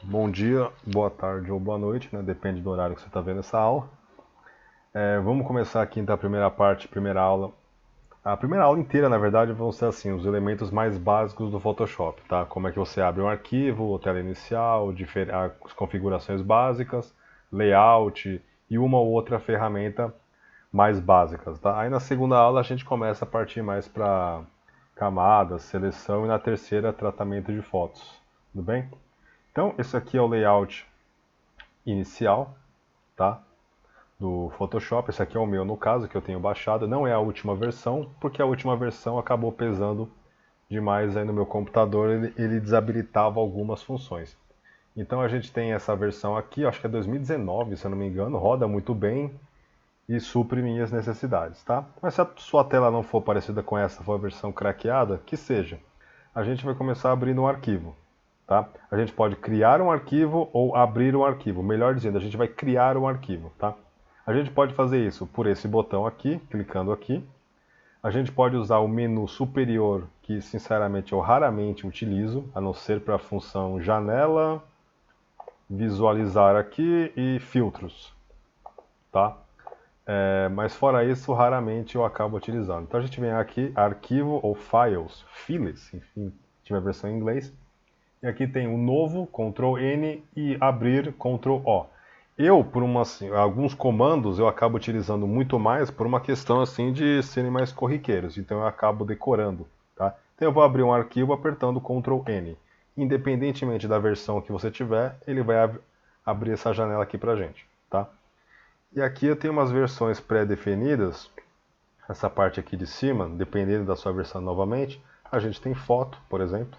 Bom dia, boa tarde ou boa noite, né? Depende do horário que você está vendo essa aula. Vamos começar aqui então a primeira parte, primeira aula. A primeira aula inteira, na verdade, vão ser assim, os elementos mais básicos do Photoshop, tá? Como é que você abre um arquivo, tela inicial, as configurações básicas, layout e uma ou outra ferramenta mais básicas, tá? Aí na segunda aula a gente começa a partir mais para camadas, seleção e na terceira tratamento de fotos, tudo bem? Então, esse aqui é o layout inicial, tá? Do Photoshop. Esse aqui é o meu, no caso, que eu tenho baixado. Não é a última versão, porque a última versão acabou pesando demais aí no meu computador. Ele desabilitava algumas funções. Então a gente tem essa versão aqui, acho que é 2019, se eu não me engano, roda muito bem e supre minhas necessidades, tá? Mas se a sua tela não for parecida com essa, for a versão craqueada, que seja. A gente vai começar abrindo um arquivo, tá? A gente pode criar um arquivo ou abrir um arquivo. Melhor dizendo, a gente vai criar um arquivo, tá? A gente pode fazer isso por esse botão aqui, clicando aqui. A gente pode usar o menu superior, que sinceramente eu raramente utilizo, a não ser para a função janela, visualizar aqui e filtros, tá? Mas fora isso, raramente eu acabo utilizando. Então a gente vem aqui, arquivo ou files, enfim, tiver a versão em inglês. E aqui tem o novo, Ctrl N e abrir, Ctrl O. Alguns comandos eu acabo utilizando muito mais por uma questão assim de serem mais corriqueiros, então eu acabo decorando, tá? Então eu vou abrir um arquivo apertando Ctrl N. Independentemente da versão que você tiver, ele vai abrir essa janela aqui pra gente, tá? E aqui eu tenho umas versões pré-definidas, essa parte aqui de cima, dependendo da sua versão novamente, a gente tem foto, por exemplo,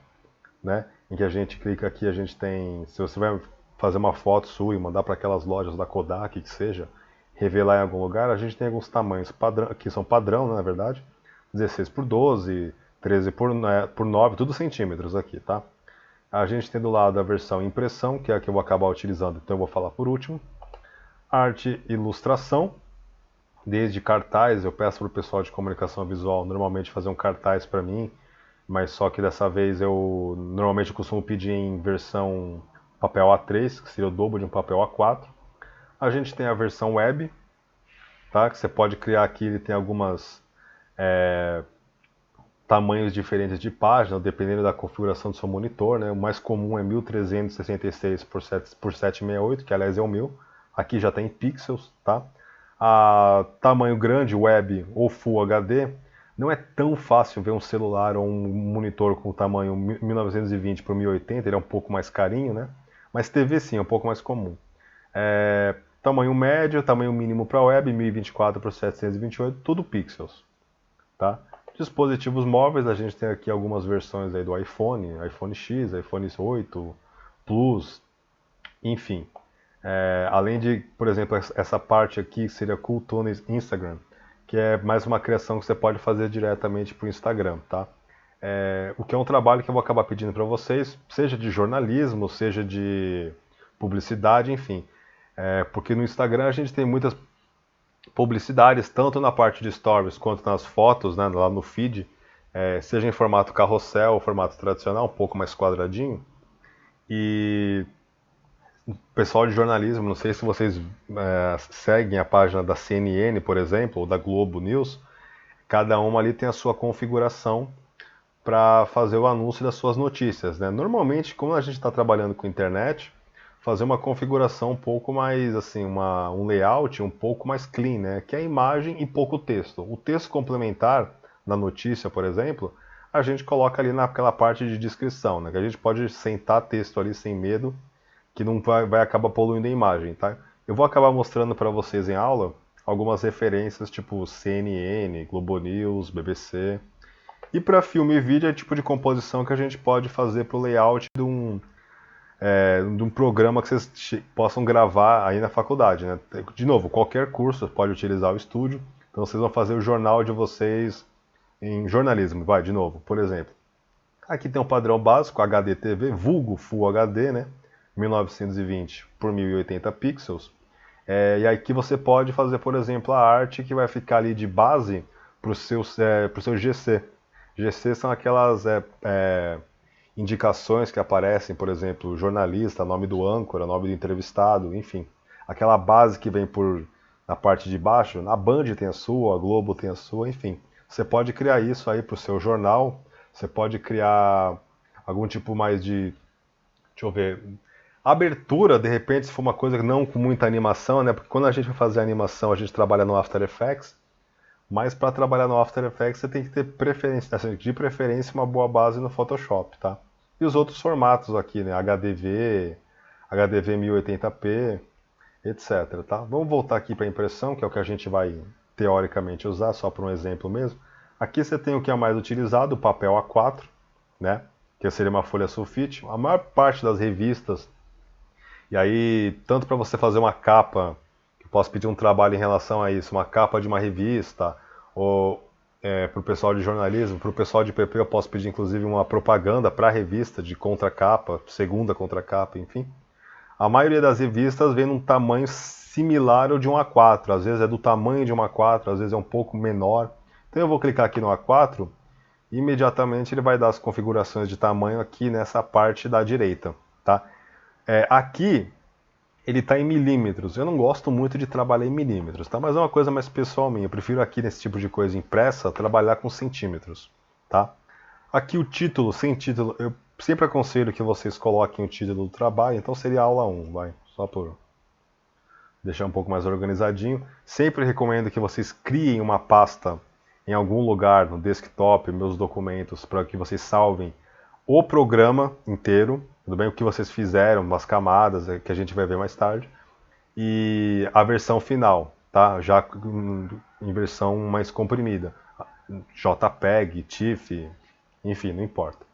né? Em que a gente clica aqui, a gente tem, se você vai fazer uma foto sua e mandar para aquelas lojas da Kodak, que seja, revelar em algum lugar, a gente tem alguns tamanhos padrão, que são padrão, né, na verdade, 16 por 12, 13 por 9, tudo centímetros aqui, tá? A gente tem do lado a versão impressão, que é a que eu vou acabar utilizando, então eu vou falar por último. Arte e ilustração, desde cartaz, eu peço para o pessoal de comunicação visual normalmente fazer um cartaz para mim, mas só que dessa vez eu normalmente costumo pedir em versão papel A3, que seria o dobro de um papel A4. A gente tem a versão web, tá? Que você pode criar aqui, ele tem algumas tamanhos diferentes de página, dependendo da configuração do seu monitor, né? O mais comum é 1366 por 768, que aliás é o meu. Aqui já tem pixels, tá? A tamanho grande, web ou Full HD, não é tão fácil ver um celular ou um monitor com tamanho 1920 por 1080, ele é um pouco mais carinho, né? Mas TV sim, é um pouco mais comum. Tamanho médio, tamanho mínimo para web, 1024 por 728, tudo pixels, tá? Dispositivos móveis, a gente tem aqui algumas versões aí do iPhone, iPhone X, iPhone 8, Plus, enfim. Além de, por exemplo, essa parte aqui seria Cooltunes Instagram, que é mais uma criação que você pode fazer diretamente para o Instagram, tá? O que é um trabalho que eu vou acabar pedindo para vocês, seja de jornalismo, seja de publicidade, enfim. Porque no Instagram a gente tem muitas publicidades, tanto na parte de stories quanto nas fotos, né, lá no feed, seja em formato carrossel, formato tradicional, um pouco mais quadradinho. E o pessoal de jornalismo, não sei se vocês seguem a página da CNN, por exemplo, ou da Globo News, cada uma ali tem a sua configuração para fazer o anúncio das suas notícias, né? Normalmente, como a gente está trabalhando com internet, fazer uma configuração um pouco mais assim, um layout um pouco mais clean, né? Que é imagem e pouco texto. O texto complementar na notícia, por exemplo, a gente coloca ali naquela parte de descrição, né? Que a gente pode sentar texto ali sem medo, que não vai acabar poluindo a imagem, tá? Eu vou acabar mostrando para vocês em aula algumas referências tipo CNN, Globo News, BBC. E para filme e vídeo é o tipo de composição que a gente pode fazer para o layout de um programa que vocês possam gravar aí na faculdade, né? De novo, qualquer curso pode utilizar o estúdio, então vocês vão fazer o jornal de vocês em jornalismo, vai, de novo, por exemplo. Aqui tem um padrão básico, HDTV, vulgo Full HD, né? 1920 por 1080 pixels. E aqui você pode fazer, por exemplo, a arte que vai ficar ali de base para o seu GC. GC são aquelas indicações que aparecem, por exemplo, jornalista, nome do âncora, nome do entrevistado, enfim. Aquela base que vem na parte de baixo, na Band tem a sua, a Globo tem a sua, enfim. Você pode criar isso aí para o seu jornal, você pode criar algum tipo mais de, deixa eu ver, abertura, de repente, se for uma coisa não com muita animação, né? Porque quando a gente vai fazer animação, a gente trabalha no After Effects, mas para trabalhar no After Effects você tem que ter preferência, assim, de preferência uma boa base no Photoshop, tá? E os outros formatos aqui, né? HDV, HDV 1080p, etc, tá? Vamos voltar aqui para a impressão, que é o que a gente vai teoricamente usar, só para um exemplo mesmo. Aqui você tem o que é mais utilizado, o papel A4, né? Que seria uma folha sulfite. A maior parte das revistas, e aí, tanto para você fazer uma capa, eu posso pedir um trabalho em relação a isso, uma capa de uma revista, ou para o pessoal de jornalismo, para o pessoal de PP eu posso pedir inclusive uma propaganda para a revista de contracapa, segunda contracapa, enfim. A maioria das revistas vem num tamanho similar ao de um A4, às vezes é do tamanho de um A4, às vezes é um pouco menor. Então eu vou clicar aqui no A4 e imediatamente ele vai dar as configurações de tamanho aqui nessa parte da direita, tá? Aqui ele está em milímetros. Eu não gosto muito de trabalhar em milímetros, tá? Mas é uma coisa mais pessoal minha. Eu prefiro aqui nesse tipo de coisa impressa trabalhar com centímetros, tá? Aqui o título, sem título, eu sempre aconselho que vocês coloquem o título do trabalho, então seria aula 1, vai, só por deixar um pouco mais organizadinho. Sempre recomendo que vocês criem uma pasta em algum lugar no desktop, meus documentos, para que vocês salvem o programa inteiro, tudo bem? O que vocês fizeram, as camadas, que a gente vai ver mais tarde, e a versão final, tá? Já em versão mais comprimida. JPEG, TIFF, enfim, não importa.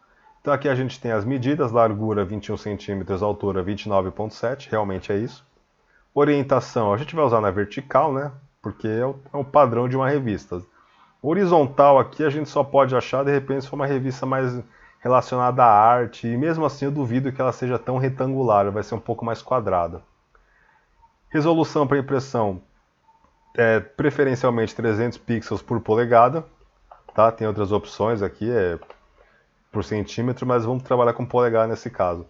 Então aqui a gente tem as medidas, largura 21 centímetros, altura 29,7, realmente é isso. Orientação, a gente vai usar na vertical, né? Porque é o padrão de uma revista. Horizontal aqui a gente só pode achar, de repente, se for uma revista mais relacionada à arte, e mesmo assim eu duvido que ela seja tão retangular, vai ser um pouco mais quadrada. Resolução para impressão, preferencialmente 300 pixels por polegada, tá? Tem outras opções aqui, por centímetro, mas vamos trabalhar com polegada nesse caso.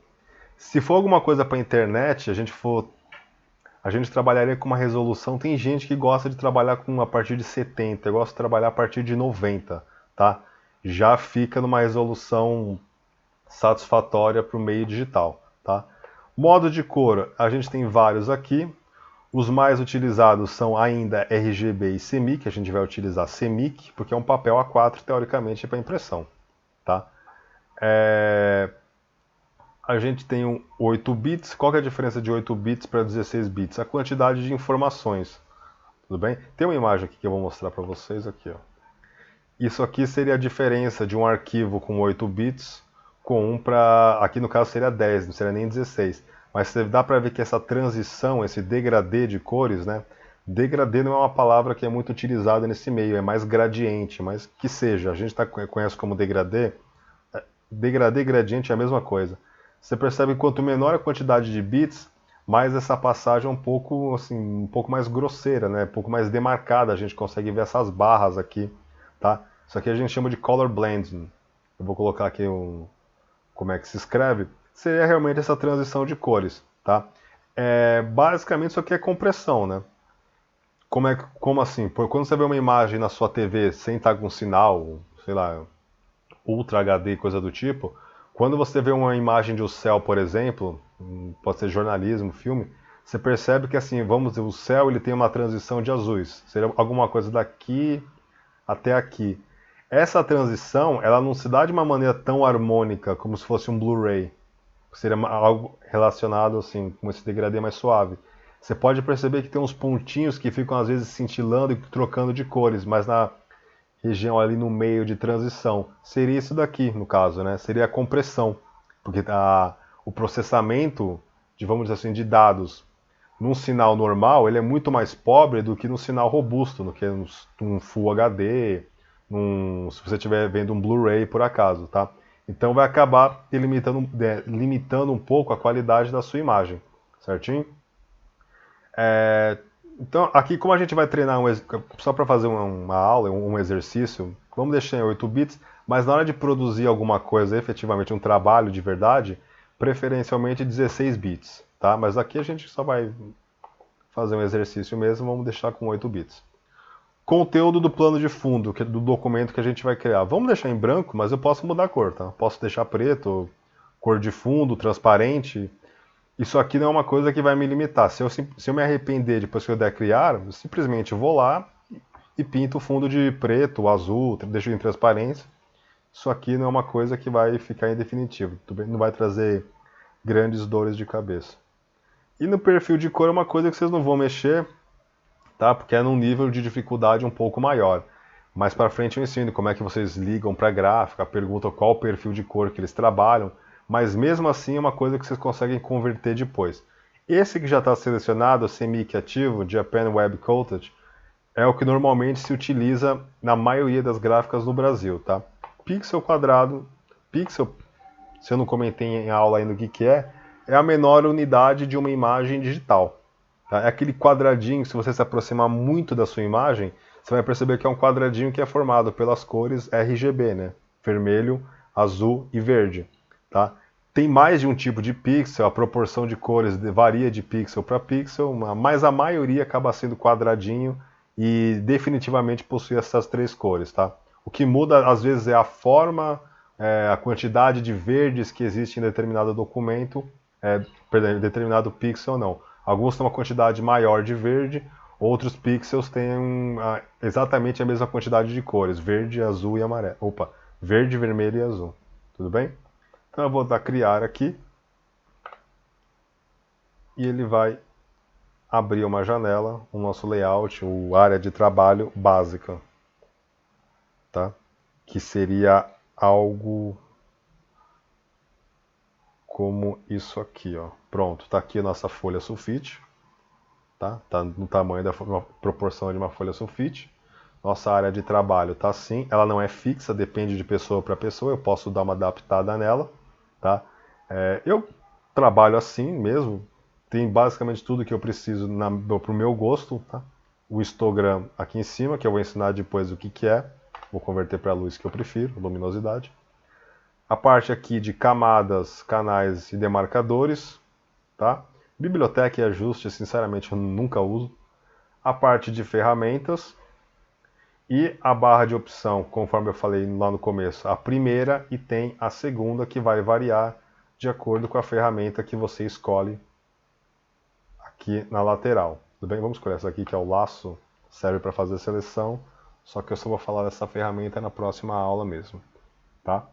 Se for alguma coisa para internet, a gente trabalharia com uma resolução. Tem gente que gosta de trabalhar com a partir de 70, eu gosto de trabalhar a partir de 90, tá? Já fica numa resolução satisfatória para o meio digital, tá? Modo de cor, a gente tem vários aqui. Os mais utilizados são ainda RGB e CMYK, a gente vai utilizar CMYK, porque é um papel A4, teoricamente, para impressão, tá? A gente tem um 8 bits. Qual que é a diferença de 8 bits para 16 bits? A quantidade de informações. Tudo bem? Tem uma imagem aqui que eu vou mostrar para vocês aqui, ó. Isso aqui seria a diferença de um arquivo com 8 bits com um para... Aqui no caso seria 10, não seria nem 16. Mas dá para ver que essa transição, esse degradê de cores, né? Degradê não é uma palavra que é muito utilizada nesse meio, é mais gradiente, mas que seja. A gente conhece como degradê. Degradê e gradiente é a mesma coisa. Você percebe que quanto menor a quantidade de bits, mais essa passagem é um pouco, assim, um pouco mais grosseira, né? Um pouco mais demarcada. A gente consegue ver essas barras aqui, tá? Isso aqui a gente chama de color blending. Eu vou colocar aqui como é que se escreve. Seria realmente essa transição de cores, tá? Basicamente isso aqui é compressão, né? Como assim? Quando você vê uma imagem na sua TV sem estar com sinal, sei lá, Ultra HD, coisa do tipo, quando você vê uma imagem de um céu, por exemplo, pode ser jornalismo, filme, você percebe que assim, vamos dizer, o céu ele tem uma transição de azuis. Seria alguma coisa daqui até aqui. Essa transição, ela não se dá de uma maneira tão harmônica como se fosse um Blu-ray. Seria algo relacionado assim, com esse degradê mais suave. Você pode perceber que tem uns pontinhos que ficam às vezes cintilando e trocando de cores, mas na região ali no meio de transição. Seria isso daqui, no caso, né? Seria a compressão, porque o processamento, vamos dizer assim, de dados num sinal normal, ele é muito mais pobre do que num sinal robusto, no que um Full HD, se você estiver vendo um Blu-ray por acaso, tá? Então vai acabar limitando um pouco a qualidade da sua imagem, certinho? Então, aqui como a gente vai treinar, só para fazer uma aula, um exercício, vamos deixar em 8 bits, mas na hora de produzir alguma coisa, efetivamente um trabalho de verdade, preferencialmente 16 bits, tá? Mas aqui a gente só vai fazer um exercício mesmo, vamos deixar com 8 bits. Conteúdo do plano de fundo, que é do documento que a gente vai criar. Vamos deixar em branco, mas eu posso mudar a cor, tá? Posso deixar preto, cor de fundo, transparente. Isso aqui não é uma coisa que vai me limitar. Se eu me arrepender depois que eu der criar, eu simplesmente vou lá e pinto o fundo de preto, azul, deixo em transparência. Isso aqui não é uma coisa que vai ficar em definitivo. Não vai trazer grandes dores de cabeça. E no perfil de cor é uma coisa que vocês não vão mexer, tá? Porque é num nível de dificuldade um pouco maior. Mais para frente eu ensino como é que vocês ligam para a gráfica, perguntam qual o perfil de cor que eles trabalham, mas mesmo assim é uma coisa que vocês conseguem converter depois. Esse que já está selecionado, o CMYK ativo, Japan Web Coated, é o que normalmente se utiliza na maioria das gráficas no Brasil, tá? Pixel quadrado, pixel, se eu não comentei em aula ainda o que é a menor unidade de uma imagem digital. Tá? É aquele quadradinho, se você se aproximar muito da sua imagem, você vai perceber que é um quadradinho que é formado pelas cores RGB, né? Vermelho, azul e verde. Tá? Tem mais de um tipo de pixel, a proporção de cores varia de pixel para pixel, mas a maioria acaba sendo quadradinho e definitivamente possui essas três cores. Tá? O que muda às vezes é a forma, a quantidade de verdes que existe em determinado documento, perdão, em determinado pixel não. Alguns têm uma quantidade maior de verde, outros pixels têm exatamente a mesma quantidade de cores, verde, azul e amarelo. Opa, verde, vermelho e azul. Tudo bem? Então eu vou dar criar aqui. E ele vai abrir uma janela, o nosso layout, o área de trabalho básica. Tá? Que seria algo como isso aqui, ó. Pronto, tá aqui a nossa folha sulfite, tá? Tá no tamanho da proporção de uma folha sulfite. Nossa área de trabalho tá assim, ela não é fixa, depende de pessoa para pessoa, eu posso dar uma adaptada nela, tá? Eu trabalho assim mesmo, tem basicamente tudo que eu preciso pro meu gosto, tá? O histogram aqui em cima, que eu vou ensinar depois o que é, vou converter para a luz que eu prefiro, luminosidade. A parte aqui de camadas, canais e demarcadores, tá? Biblioteca e ajuste, sinceramente, eu nunca uso. A parte de ferramentas e a barra de opção, conforme eu falei lá no começo, a primeira e tem a segunda que vai variar de acordo com a ferramenta que você escolhe aqui na lateral. Tudo bem? Vamos escolher essa aqui que é o laço, serve para fazer seleção, só que eu só vou falar dessa ferramenta na próxima aula mesmo, tá?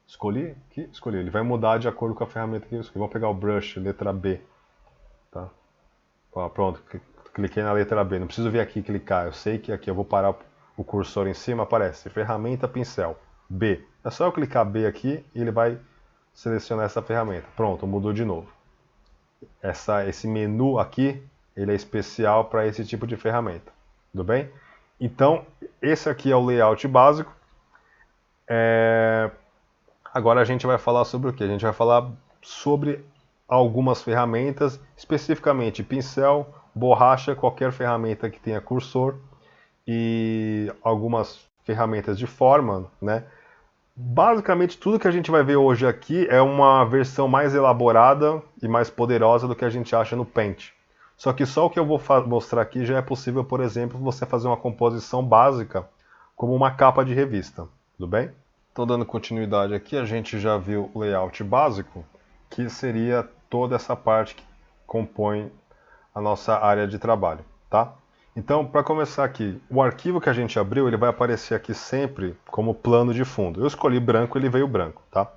Escolhi aqui, escolhi. Ele vai mudar de acordo com a ferramenta que eu escolhi. Vamos pegar o brush, letra B. Tá? Ó, pronto, cliquei na letra B. Não preciso vir aqui e clicar. Eu sei que aqui eu vou parar o cursor em cima, aparece ferramenta pincel. B. É só eu clicar B aqui e ele vai selecionar essa ferramenta. Pronto, mudou de novo. Esse menu aqui, ele é especial para esse tipo de ferramenta. Tudo bem? Então, esse aqui é o layout básico. Agora a gente vai falar sobre o que? A gente vai falar sobre algumas ferramentas, especificamente pincel, borracha, qualquer ferramenta que tenha cursor e algumas ferramentas de forma, né? Basicamente tudo que a gente vai ver hoje aqui é uma versão mais elaborada e mais poderosa do que a gente acha no Paint. Só que só o que eu vou mostrar aqui já é possível, por exemplo, você fazer uma composição básica como uma capa de revista, tudo bem? Estou dando continuidade aqui, a gente já viu o layout básico, que seria toda essa parte que compõe a nossa área de trabalho, tá? Então, para começar aqui, o arquivo que a gente abriu, ele vai aparecer aqui sempre como plano de fundo. Eu escolhi branco, ele veio branco, tá?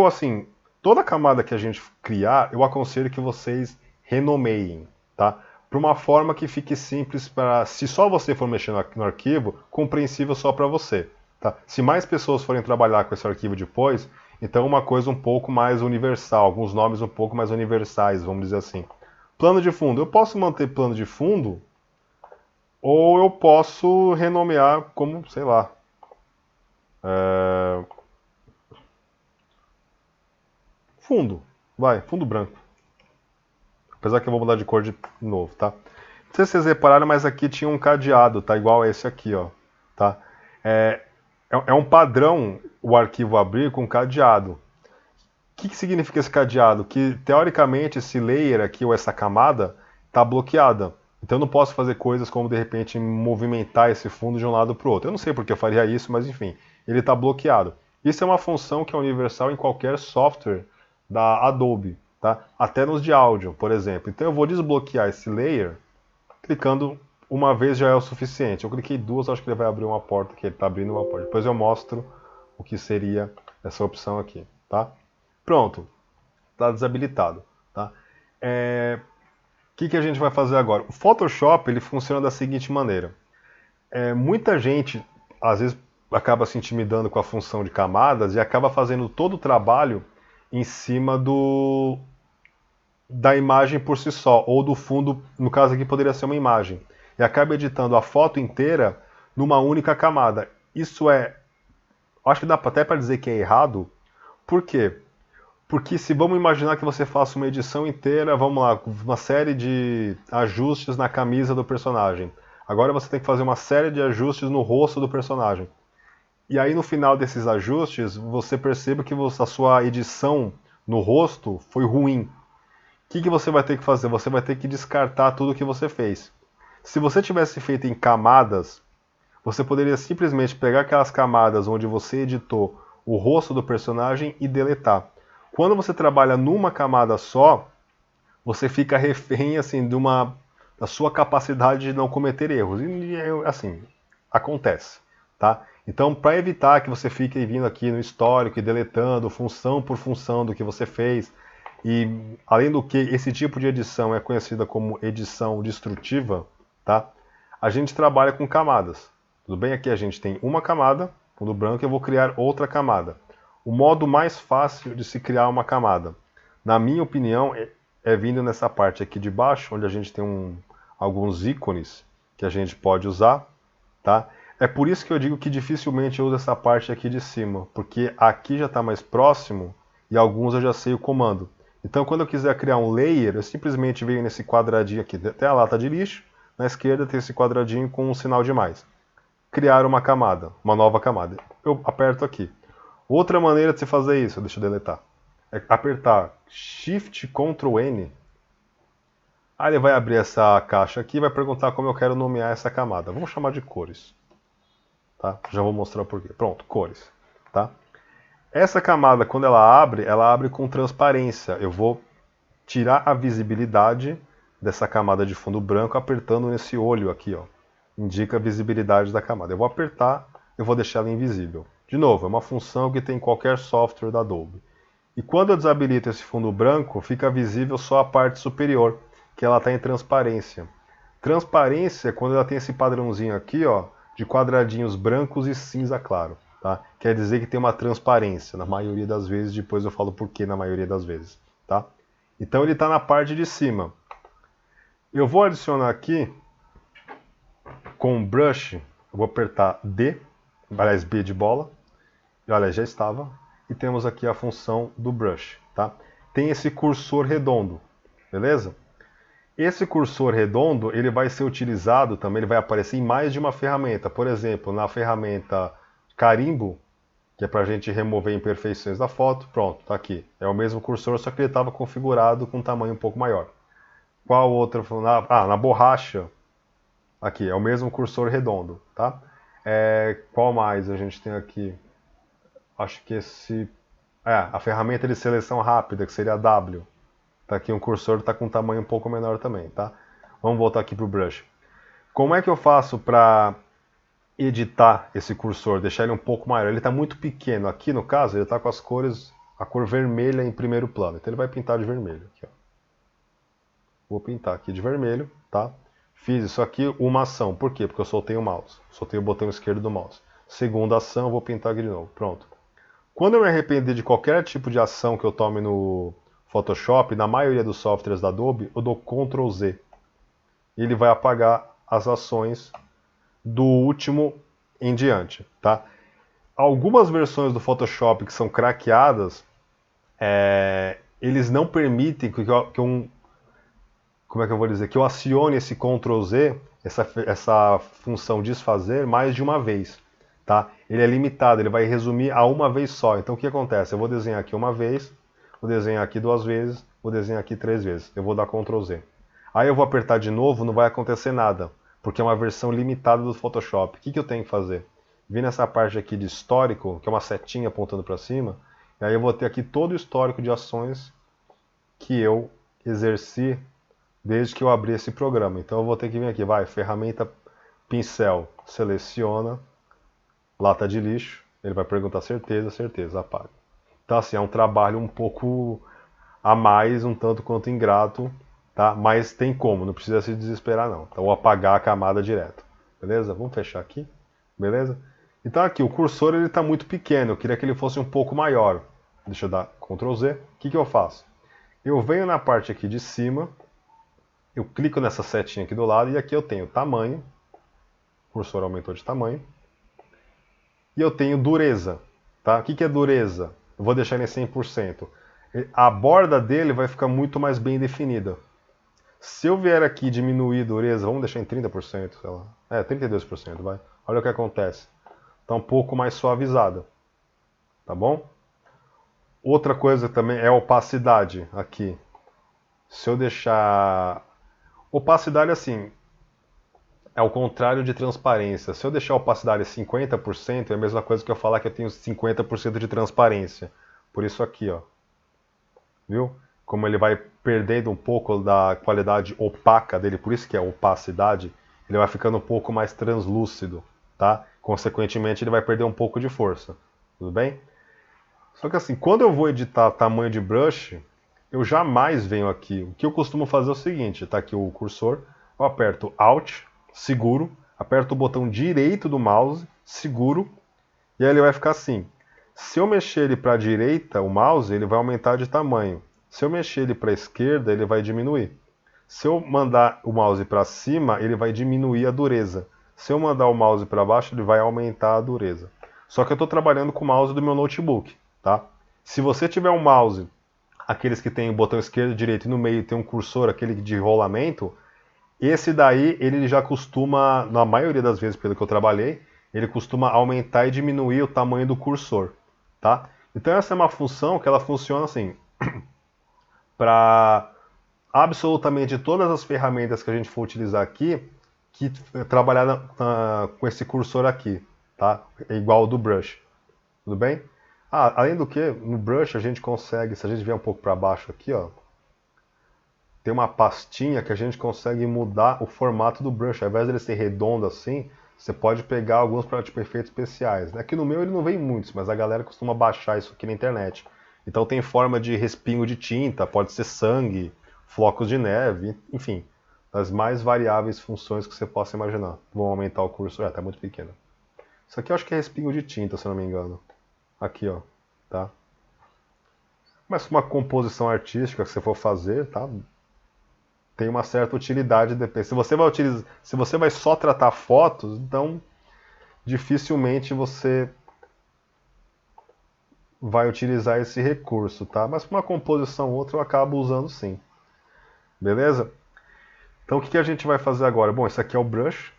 Assim, toda camada que a gente criar, eu aconselho que vocês renomeiem, tá? Para uma forma que fique simples para, se só você for mexer no arquivo, compreensível só para você. Tá? Se mais pessoas forem trabalhar com esse arquivo depois, então uma coisa um pouco mais universal, alguns nomes um pouco mais universais, vamos dizer assim. Plano de fundo. Eu posso manter plano de fundo ou eu posso renomear como, sei lá, fundo. Vai, fundo branco. Apesar que eu vou mudar de cor de novo, tá? Não sei se vocês repararam, mas aqui tinha um cadeado, tá? Igual a esse aqui, ó. Tá? É um padrão o arquivo abrir com cadeado. O que significa esse cadeado? Que teoricamente esse layer aqui, ou essa camada, está bloqueada. Então eu não posso fazer coisas como de repente movimentar esse fundo de um lado para o outro. Eu não sei porque eu faria isso, mas enfim, ele está bloqueado. Isso é uma função que é universal em qualquer software da Adobe, tá? Até nos de áudio, por exemplo. Então eu vou desbloquear esse layer clicando uma vez já é o suficiente. Eu cliquei duas, acho que ele vai abrir uma porta, que ele está abrindo uma porta. Depois eu mostro o que seria essa opção aqui, tá? Pronto, está desabilitado, tá? Que a gente vai fazer agora? O Photoshop ele funciona da seguinte maneira. Muita gente, às vezes, acaba se intimidando com a função de camadas e acaba fazendo todo o trabalho em cima da imagem por si só, ou do fundo, no caso aqui poderia ser uma imagem, e acaba editando a foto inteira numa única camada. Isso acho que dá até para dizer que é errado. Por quê? Porque se vamos imaginar que você faça uma edição inteira, vamos lá, uma série de ajustes na camisa do personagem. Agora você tem que fazer uma série de ajustes no rosto do personagem. E aí no final desses ajustes, você percebe que a sua edição no rosto foi ruim. Que você vai ter que fazer? Você vai ter que descartar tudo o que você fez. Se você tivesse feito em camadas, você poderia simplesmente pegar aquelas camadas onde você editou o rosto do personagem e deletar. Quando você trabalha numa camada só, você fica refém assim da sua capacidade de não cometer erros. E assim, acontece, tá? Então, para evitar que você fique vindo aqui no histórico e deletando função por função do que você fez, e além do que esse tipo de edição é conhecida como edição destrutiva, tá? A gente trabalha com camadas. Tudo bem? Aqui a gente tem uma camada, fundo branco, eu vou criar outra camada. O modo mais fácil de se criar uma camada, na minha opinião, é vindo nessa parte aqui de baixo, onde a gente tem alguns ícones que a gente pode usar, tá? É por isso que eu digo que dificilmente eu uso essa parte aqui de cima, porque aqui já está mais próximo e alguns eu já sei o comando. Então, quando eu quiser criar um layer, eu simplesmente venho nesse quadradinho aqui, até a lata de lixo, na esquerda tem esse quadradinho com um sinal de mais. Criar uma camada, uma nova camada. Eu aperto aqui. Outra maneira de se fazer isso, deixa eu deletar, é apertar Shift Ctrl N. Aí ele vai abrir essa caixa aqui e vai perguntar como eu quero nomear essa camada. Vamos chamar de cores. Tá? Já vou mostrar por quê. Pronto, cores. Tá? Essa camada, quando ela abre com transparência. Eu vou tirar a visibilidade dessa camada de fundo branco apertando nesse olho aqui, ó. Indica a visibilidade da camada. Eu vou apertar, eu vou deixar ela invisível. De novo, é uma função que tem em qualquer software da Adobe. E quando eu desabilito esse fundo branco, fica visível só a parte superior, que ela está em transparência. Transparência é quando ela tem esse padrãozinho aqui, ó, de quadradinhos brancos e cinza claro. Tá? Quer dizer que tem uma transparência, na maioria das vezes, depois eu falo por que na maioria das vezes. Tá? Então ele está na parte de cima. Eu vou adicionar aqui, com o brush, eu vou apertar D, aliás, B de bola, e olha, já estava, e temos aqui a função do brush. Tá? Tem esse cursor redondo, beleza? Esse cursor redondo, ele vai ser utilizado também, ele vai aparecer em mais de uma ferramenta. Por exemplo, na ferramenta carimbo, que é para a gente remover imperfeições da foto, pronto, está aqui. É o mesmo cursor, só que ele estava configurado com um tamanho um pouco maior. Qual outra? Na borracha, aqui, é o mesmo cursor redondo, tá? Qual mais a gente tem aqui? Acho que a ferramenta de seleção rápida, que seria a W. Tá aqui um cursor, está com um tamanho um pouco menor também, tá? Vamos voltar aqui para o brush. Como é que eu faço para editar esse cursor, deixar ele um pouco maior? Ele está muito pequeno. Aqui no caso, ele está com as cores, a cor vermelha em primeiro plano. Então ele vai pintar de vermelho. Aqui, ó. Vou pintar aqui de vermelho, tá? Fiz isso aqui, uma ação. Por quê? Porque eu soltei o mouse. Soltei o botão esquerdo do mouse. Segunda ação, eu vou pintar aqui de novo. Pronto. Quando eu me arrepender de qualquer tipo de ação que eu tome no Photoshop, na maioria dos softwares da Adobe, eu dou Ctrl Z. E ele vai apagar as ações do último em diante, tá? Algumas versões do Photoshop que são craqueadas, eles não permitem que como é que eu vou dizer? Que eu acione esse Ctrl Z, essa função desfazer, mais de uma vez. tá? Ele é limitado, ele vai resumir a uma vez só. Então o que acontece? Eu vou desenhar aqui uma vez, vou desenhar aqui duas vezes, vou desenhar aqui três vezes. Eu vou dar Ctrl Z. Aí eu vou apertar de novo, não vai acontecer nada, porque é uma versão limitada do Photoshop. O que eu tenho que fazer? Vim nessa parte aqui de histórico, que é uma setinha apontando para cima, e aí eu vou ter aqui todo o histórico de ações que eu exerci desde que eu abri esse programa. Então eu vou ter que vir aqui, vai, ferramenta pincel, seleciona, lata de lixo, ele vai perguntar certeza, certeza, apaga. Então assim, é um trabalho um pouco a mais, um tanto quanto ingrato, tá? Mas tem como, não precisa se desesperar não. Então eu vou apagar a camada direto, beleza? Vamos fechar aqui, beleza? Então aqui, o cursor ele está muito pequeno, eu queria que ele fosse um pouco maior. Deixa eu dar Ctrl Z. O que eu faço? Eu venho na parte aqui de cima, eu clico nessa setinha aqui do lado e aqui eu tenho tamanho, o cursor aumentou de tamanho, e eu tenho dureza, tá? O que é dureza? Eu vou deixar ele em 100%. A borda dele vai ficar muito mais bem definida. Se eu vier aqui diminuir a dureza, vamos deixar em 30%, sei lá. 32%, vai. Olha o que acontece. Está um pouco mais suavizada, tá bom? Outra coisa também é a opacidade aqui. Se eu deixar... Opacidade, assim, é o contrário de transparência. Se eu deixar a opacidade 50%, é a mesma coisa que eu falar que eu tenho 50% de transparência. Por isso aqui, ó. Viu? Como ele vai perdendo um pouco da qualidade opaca dele, por isso que é opacidade, ele vai ficando um pouco mais translúcido, tá? Consequentemente, ele vai perder um pouco de força. Tudo bem? Só que assim, quando eu vou editar tamanho de brush, eu jamais venho aqui. O que eu costumo fazer é o seguinte, tá aqui o cursor, eu aperto Alt, seguro, aperto o botão direito do mouse, seguro, e aí ele vai ficar assim. Se eu mexer ele para a direita, o mouse, ele vai aumentar de tamanho. Se eu mexer ele para a esquerda, ele vai diminuir. Se eu mandar o mouse para cima, ele vai diminuir a dureza. Se eu mandar o mouse para baixo, ele vai aumentar a dureza. Só que eu estou trabalhando com o mouse do meu notebook, tá? Se você tiver um mouse, aqueles que tem o botão esquerdo e direito e no meio tem um cursor, aquele de rolamento, esse daí ele já costuma, na maioria das vezes pelo que eu trabalhei, ele costuma aumentar e diminuir o tamanho do cursor, tá? Então essa é uma função que ela funciona assim, para absolutamente todas as ferramentas que a gente for utilizar aqui, que trabalhar com esse cursor aqui, tá? É igual ao do brush, tudo bem? Além do que, no brush a gente consegue, se a gente vier um pouco para baixo aqui, ó, tem uma pastinha que a gente consegue mudar o formato do brush. Ao invés dele ser redondo assim, você pode pegar alguns para tipo, efeitos especiais. Aqui no meu ele não vem muitos, mas a galera costuma baixar isso aqui na internet. Então tem forma de respingo de tinta, pode ser sangue, flocos de neve, enfim, as mais variáveis funções que você possa imaginar. Vou aumentar o cursor, tá muito pequeno. Isso aqui eu acho que é respingo de tinta, se eu não me engano. Aqui, ó, tá? Mas com uma composição artística que você for fazer, tá? Tem uma certa utilidade, depende. Se você vai só tratar fotos, então dificilmente você vai utilizar esse recurso, tá? Mas para uma composição ou outra eu acabo usando sim. Beleza? Então o que a gente vai fazer agora? Bom, isso aqui é o brush,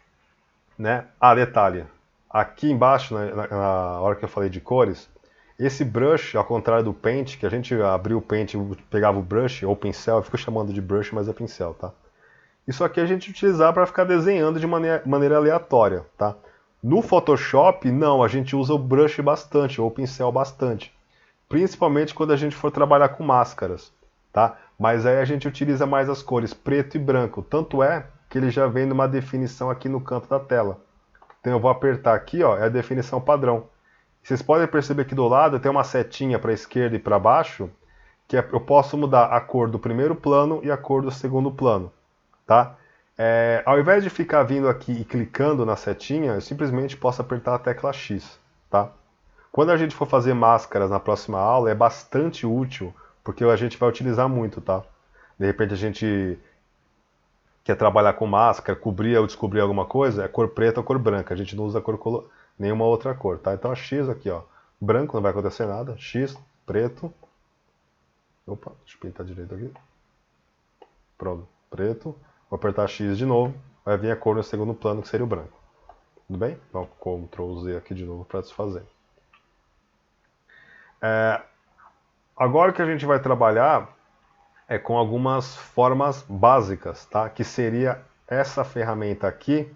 né? Detalhe. Aqui embaixo, na hora que eu falei de cores, esse brush, ao contrário do paint, que a gente abriu o paint, pegava o brush ou pincel, eu fico chamando de brush, mas é pincel, tá? Isso aqui a gente utilizar para ficar desenhando de maneira aleatória, tá? No Photoshop, não, a gente usa o brush bastante, ou o pincel bastante. Principalmente quando a gente for trabalhar com máscaras, tá? Mas aí a gente utiliza mais as cores preto e branco. Tanto é que ele já vem numa definição aqui no canto da tela. Então eu vou apertar aqui, ó, é a definição padrão. Vocês podem perceber que do lado tem uma setinha para a esquerda e para baixo, que eu posso mudar a cor do primeiro plano e a cor do segundo plano. Tá? Ao invés de ficar vindo aqui e clicando na setinha, eu simplesmente posso apertar a tecla X. Tá? Quando a gente for fazer máscaras na próxima aula, é bastante útil, porque a gente vai utilizar muito. Tá? De repente a gente quer trabalhar com máscara, cobrir ou descobrir alguma coisa, é cor preta ou cor branca. A gente não usa nenhuma outra cor. Tá? Então a X aqui, ó, branco, não vai acontecer nada. X, preto. Opa, deixa eu pintar direito aqui. Pronto, preto. Vou apertar X de novo, vai vir a cor no segundo plano, que seria o branco. Tudo bem? Então, Ctrl Z aqui de novo para desfazer. Agora o que a gente vai trabalhar é com algumas formas básicas, tá? Que seria essa ferramenta aqui.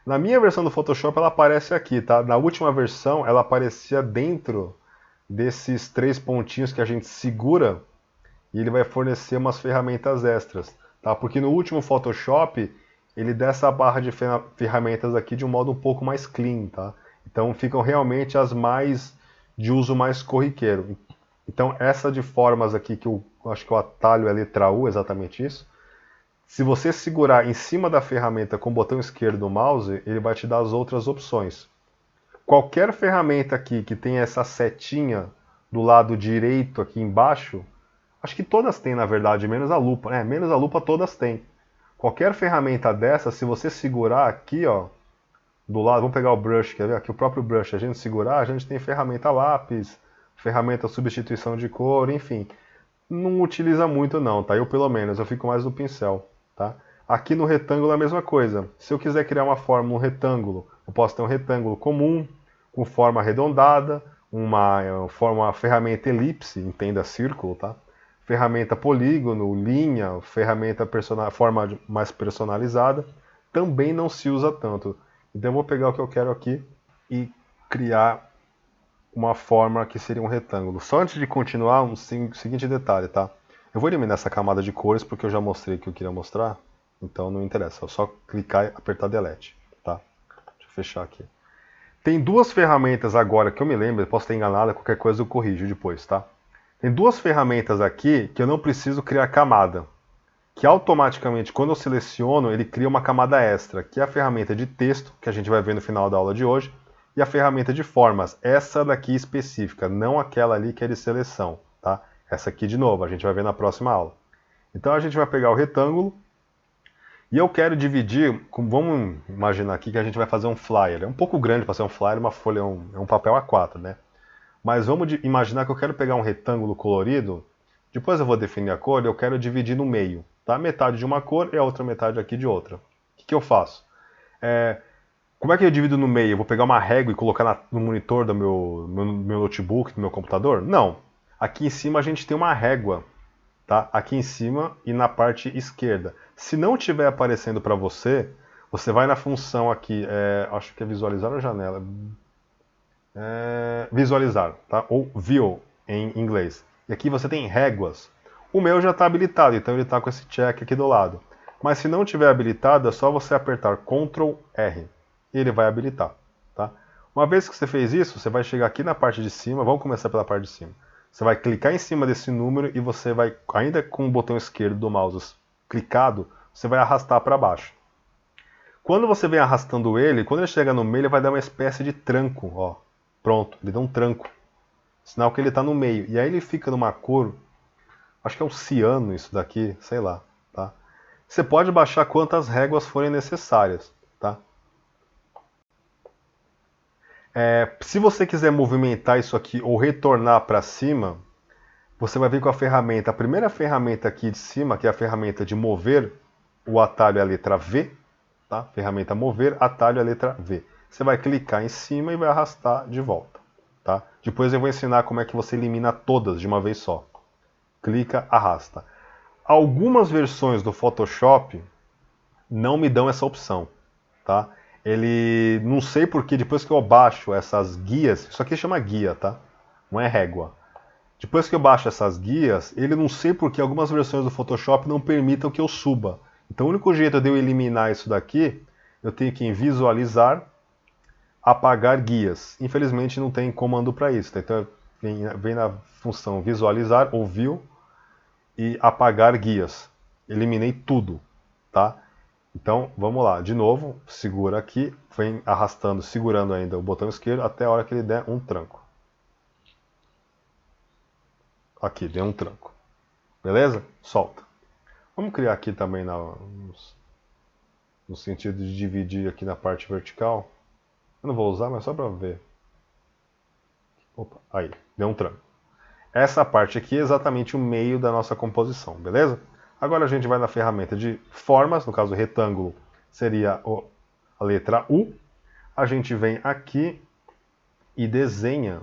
Na minha versão do Photoshop ela aparece aqui, tá? Na última versão ela aparecia dentro desses 3 pontinhos que a gente segura e ele vai fornecer umas ferramentas extras, tá? Porque no último Photoshop ele dá essa barra de ferramentas aqui de um modo um pouco mais clean, tá? Então ficam realmente as mais de uso mais corriqueiro. Então essa de formas aqui que eu acho que o atalho é a letra U, exatamente isso. Se você segurar em cima da ferramenta com o botão esquerdo do mouse, ele vai te dar as outras opções. Qualquer ferramenta aqui que tenha essa setinha do lado direito aqui embaixo, acho que todas têm na verdade, menos a lupa, né? Menos a lupa todas têm. Qualquer ferramenta dessa, se você segurar aqui, ó, do lado, vamos pegar o brush, quer ver? Aqui o próprio brush, a gente segurar, a gente tem ferramenta lápis, ferramenta substituição de cor, enfim. Não utiliza muito não, tá? Eu pelo menos, eu fico mais no pincel, tá? Aqui no retângulo é a mesma coisa. Se eu quiser criar uma forma, um retângulo, eu posso ter um retângulo comum, com forma arredondada, uma ferramenta elipse, entenda círculo, tá? Ferramenta polígono, linha, ferramenta forma mais personalizada, também não se usa tanto. Então eu vou pegar o que eu quero aqui e criar uma forma que seria um retângulo. Só antes de continuar, um seguinte detalhe, tá? Eu vou eliminar essa camada de cores porque eu já mostrei o que eu queria mostrar, então não interessa, é só clicar e apertar Delete, tá? Deixa eu fechar aqui. Tem duas ferramentas agora que eu me lembro, eu posso ter enganado, qualquer coisa eu corrijo depois, tá? Tem duas ferramentas aqui que eu não preciso criar camada, que automaticamente, quando eu seleciono, ele cria uma camada extra, que é a ferramenta de texto, que a gente vai ver no final da aula de hoje, e a ferramenta de formas, essa daqui específica, não aquela ali que é de seleção, tá? Essa aqui de novo, a gente vai ver na próxima aula. Então a gente vai pegar o retângulo, e eu quero dividir, vamos imaginar aqui que a gente vai fazer um flyer, é um pouco grande para ser um flyer, uma folha, é um papel A4, né? Mas vamos imaginar que eu quero pegar um retângulo colorido, depois eu vou definir a cor e eu quero dividir no meio, tá? Metade de uma cor e a outra metade aqui de outra. O que eu faço? Como é que eu divido no meio? Eu vou pegar uma régua e colocar no monitor do meu notebook, do meu computador? Não. Aqui em cima a gente tem uma régua, tá? Aqui em cima e na parte esquerda. Se não estiver aparecendo para você, você vai na função aqui, acho que é visualizar a janela. Visualizar, tá? Ou view em inglês. E aqui você tem réguas. O meu já está habilitado, então ele está com esse check aqui do lado. Mas se não tiver habilitado, é só você apertar Ctrl R e ele vai habilitar, tá? Uma vez que você fez isso, você vai chegar aqui na parte de cima, vamos começar pela parte de cima. Você vai clicar em cima desse número e você vai, ainda com o botão esquerdo do mouse clicado, você vai arrastar para baixo. Quando você vem arrastando ele, quando ele chega no meio, ele vai dar uma espécie de tranco, ó. Pronto, ele dá um tranco. Sinal que ele está no meio. E aí ele fica numa cor, acho que é um ciano isso daqui, sei lá, tá? Você pode baixar quantas réguas forem necessárias, tá? Se você quiser movimentar isso aqui ou retornar para cima, você vai vir com a ferramenta, a primeira ferramenta aqui de cima, que é a ferramenta de mover, o atalho é a letra V, tá? Ferramenta mover, atalho é a letra V. Você vai clicar em cima e vai arrastar de volta, tá? Depois eu vou ensinar como é que você elimina todas de uma vez só. Clica, arrasta. Algumas versões do Photoshop não me dão essa opção, tá? Ele, não sei porque, depois que eu baixo essas guias, isso aqui chama guia, tá? Não é régua. Depois que eu baixo essas guias, ele não sei porque algumas versões do Photoshop não permitam que eu suba. Então o único jeito de eu eliminar isso daqui, eu tenho que ir em visualizar, apagar guias. Infelizmente não tem comando para isso, tá? Então vem na função visualizar ou view e apagar guias. Eliminei tudo, tá? Então, vamos lá, de novo, segura aqui, vem arrastando, segurando ainda o botão esquerdo até a hora que ele der um tranco. Aqui, deu um tranco. Beleza? Solta. Vamos criar aqui também no sentido de dividir aqui na parte vertical. Eu não vou usar, mas só para ver. Opa, aí, deu um tranco. Essa parte aqui é exatamente o meio da nossa composição, beleza? Agora a gente vai na ferramenta de formas, no caso retângulo seria a letra U, a gente vem aqui e desenha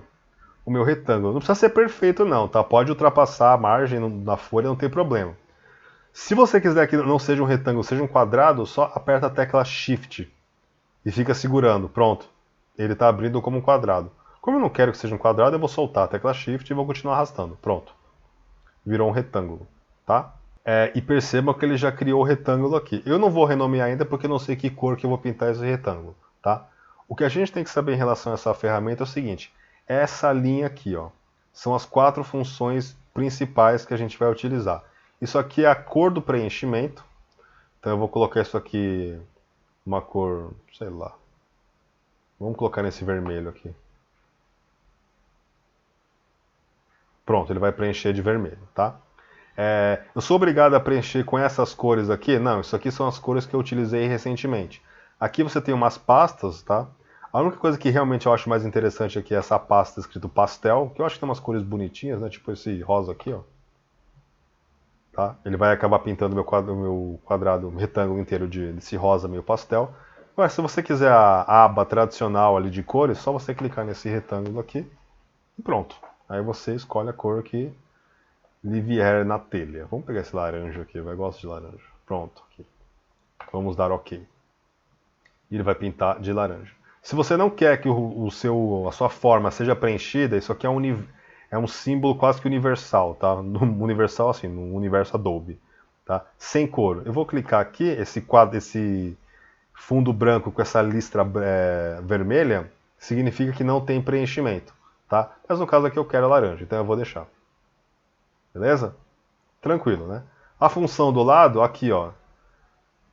o meu retângulo. Não precisa ser perfeito não, tá? Pode ultrapassar a margem na folha, não tem problema. Se você quiser que não seja um retângulo, seja um quadrado, só aperta a tecla Shift e fica segurando. Pronto. Ele está abrindo como um quadrado. Como eu não quero que seja um quadrado, eu vou soltar a tecla Shift e vou continuar arrastando. Pronto. Virou um retângulo, tá? E percebam que ele já criou o retângulo aqui. Eu não vou renomear ainda porque eu não sei que cor que eu vou pintar esse retângulo, tá? O que a gente tem que saber em relação a essa ferramenta é o seguinte. Essa linha aqui, ó, são as 4 funções principais que a gente vai utilizar. Isso aqui é a cor do preenchimento. Então eu vou colocar isso aqui uma cor, sei lá. Vamos colocar nesse vermelho aqui. Pronto, ele vai preencher de vermelho, tá? Eu sou obrigado a preencher com essas cores aqui? Não, isso aqui são as cores que eu utilizei recentemente. Aqui você tem umas pastas, tá? A única coisa que realmente eu acho mais interessante aqui é essa pasta escrito pastel, que eu acho que tem umas cores bonitinhas, né? Tipo esse rosa aqui, ó. Tá? Ele vai acabar pintando meu quadrado, retângulo inteiro desse rosa meio pastel. Mas se você quiser a aba tradicional ali de cores, só você clicar nesse retângulo aqui e pronto. Aí você escolhe a cor que lhe vier na telha. Vamos pegar esse laranja aqui, eu gosto de laranja. Pronto, aqui. Vamos dar OK. E ele vai pintar de laranja. Se você não quer que a sua forma seja preenchida, isso aqui é um símbolo quase que universal, tá? Universal assim, no universo Adobe, tá? Sem cor. Eu vou clicar aqui, esse fundo branco com essa listra vermelha, significa que não tem preenchimento, tá? Mas no caso aqui eu quero laranja, então eu vou deixar. Beleza? Tranquilo, né? A função do lado, aqui, ó,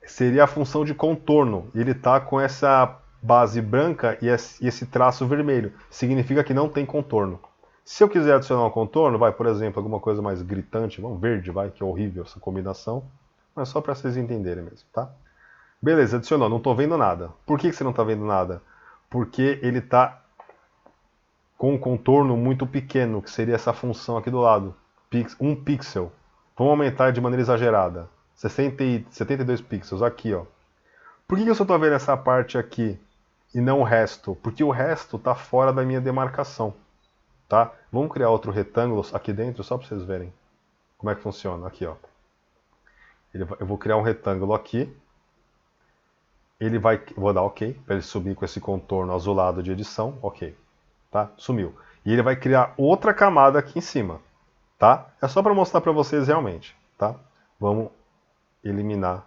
seria a função de contorno. E ele está com essa base branca e esse traço vermelho. Significa que não tem contorno. Se eu quiser adicionar um contorno, vai, por exemplo, alguma coisa mais gritante, um verde, vai, que é horrível essa combinação. Mas só para vocês entenderem mesmo, tá? Beleza, adicionou, não estou vendo nada. Por que você não está vendo nada? Porque ele está com um contorno muito pequeno, que seria essa função aqui do lado. 1 pixel. Vamos aumentar de maneira exagerada. 72 pixels, aqui, ó. Por que eu só estou vendo essa parte aqui e não o resto? Porque o resto está fora da minha demarcação, tá? Vamos criar outro retângulo aqui dentro, só para vocês verem como é que funciona. Aqui, ó. Eu vou criar um retângulo aqui. Vou dar OK, para ele subir com esse contorno azulado de edição. OK, tá? Sumiu. E ele vai criar outra camada aqui em cima, tá? É só para mostrar para vocês realmente, tá? Vamos eliminar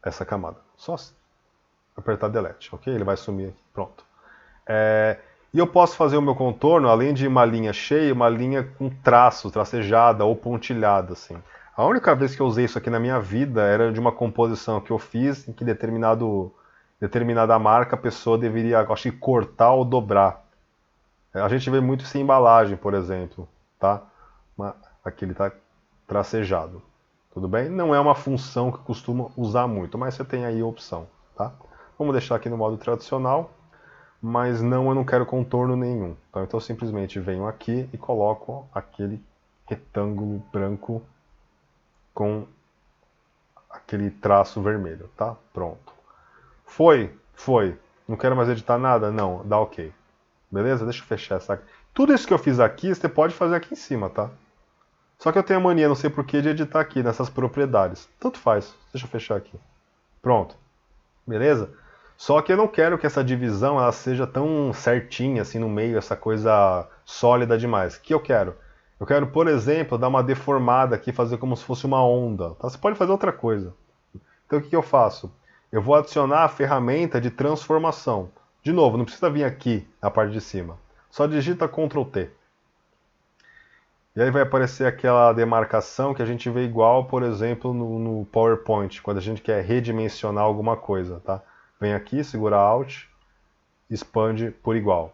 essa camada. Só apertar Delete, ok? Ele vai sumir aqui, pronto. E eu posso fazer o meu contorno, além de uma linha cheia, uma linha com traço, tracejada ou pontilhada, assim. A única vez que eu usei isso aqui na minha vida era de uma composição que eu fiz em que determinada marca a pessoa deveria, acho que, cortar ou dobrar. A gente vê muito isso em embalagem, por exemplo, tá? Aqui ele está tracejado. Tudo bem? Não é uma função que costuma usar muito, mas você tem aí a opção, tá? Vamos deixar aqui no modo tradicional, mas eu não quero contorno nenhum. Então eu simplesmente venho aqui e coloco aquele retângulo branco com aquele traço vermelho, tá? Pronto. Foi. Não quero mais editar nada? Não, dá OK. Beleza? Deixa eu fechar essa aqui. Tudo isso que eu fiz aqui, você pode fazer aqui em cima, tá? Só que eu tenho a mania, não sei porquê, de editar aqui nessas propriedades. Tanto faz. Deixa eu fechar aqui. Pronto. Beleza? Só que eu não quero que essa divisão ela seja tão certinha assim no meio, essa coisa sólida demais. O que eu quero? Eu quero, por exemplo, dar uma deformada aqui, fazer como se fosse uma onda. Tá? Você pode fazer outra coisa. Então o que eu faço? Eu vou adicionar a ferramenta de transformação. De novo, não precisa vir aqui na parte de cima. Só digita Ctrl T. E aí vai aparecer aquela demarcação que a gente vê igual, por exemplo, no PowerPoint, quando a gente quer redimensionar alguma coisa, tá? Vem aqui, segura Alt, expande por igual.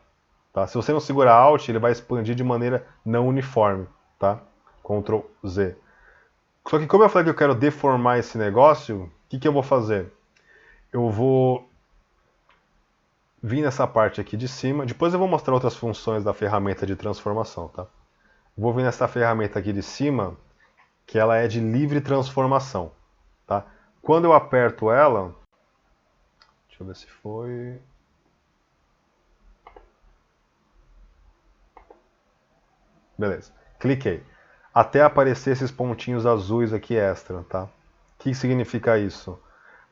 Tá? Se você não segurar Alt, ele vai expandir de maneira não uniforme, tá? Ctrl Z. Só que como eu falei que eu quero deformar esse negócio, o que eu vou fazer? Eu vou vir nessa parte aqui de cima, depois eu vou mostrar outras funções da ferramenta de transformação, tá? Vou vir nessa ferramenta aqui de cima, que ela é de livre transformação, tá? Quando eu aperto ela, deixa eu ver se foi, Beleza. Cliquei. Até aparecer esses pontinhos azuis aqui extra, tá? O que significa isso?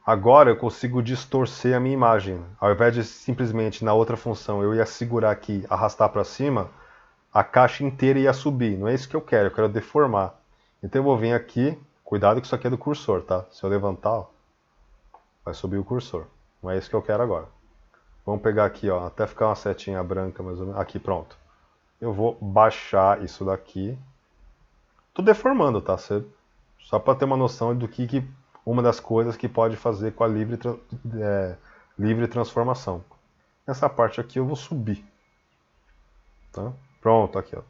Agora eu consigo distorcer a minha imagem. Ao invés de simplesmente na outra função eu ia segurar aqui, arrastar para cima, a caixa inteira ia subir. Não é isso que eu quero deformar. Então eu vou vir aqui, cuidado que isso aqui é do cursor, tá? Se eu levantar, ó, vai subir o cursor. Não é isso que eu quero agora. Vamos pegar aqui, ó, até ficar uma setinha branca mais ou menos. Aqui, pronto. Eu vou baixar isso daqui. Tô deformando, tá? Só para ter uma noção do que uma das coisas que pode fazer com a livre transformação. Essa parte aqui eu vou subir. Tá? Pronto, aqui, ó.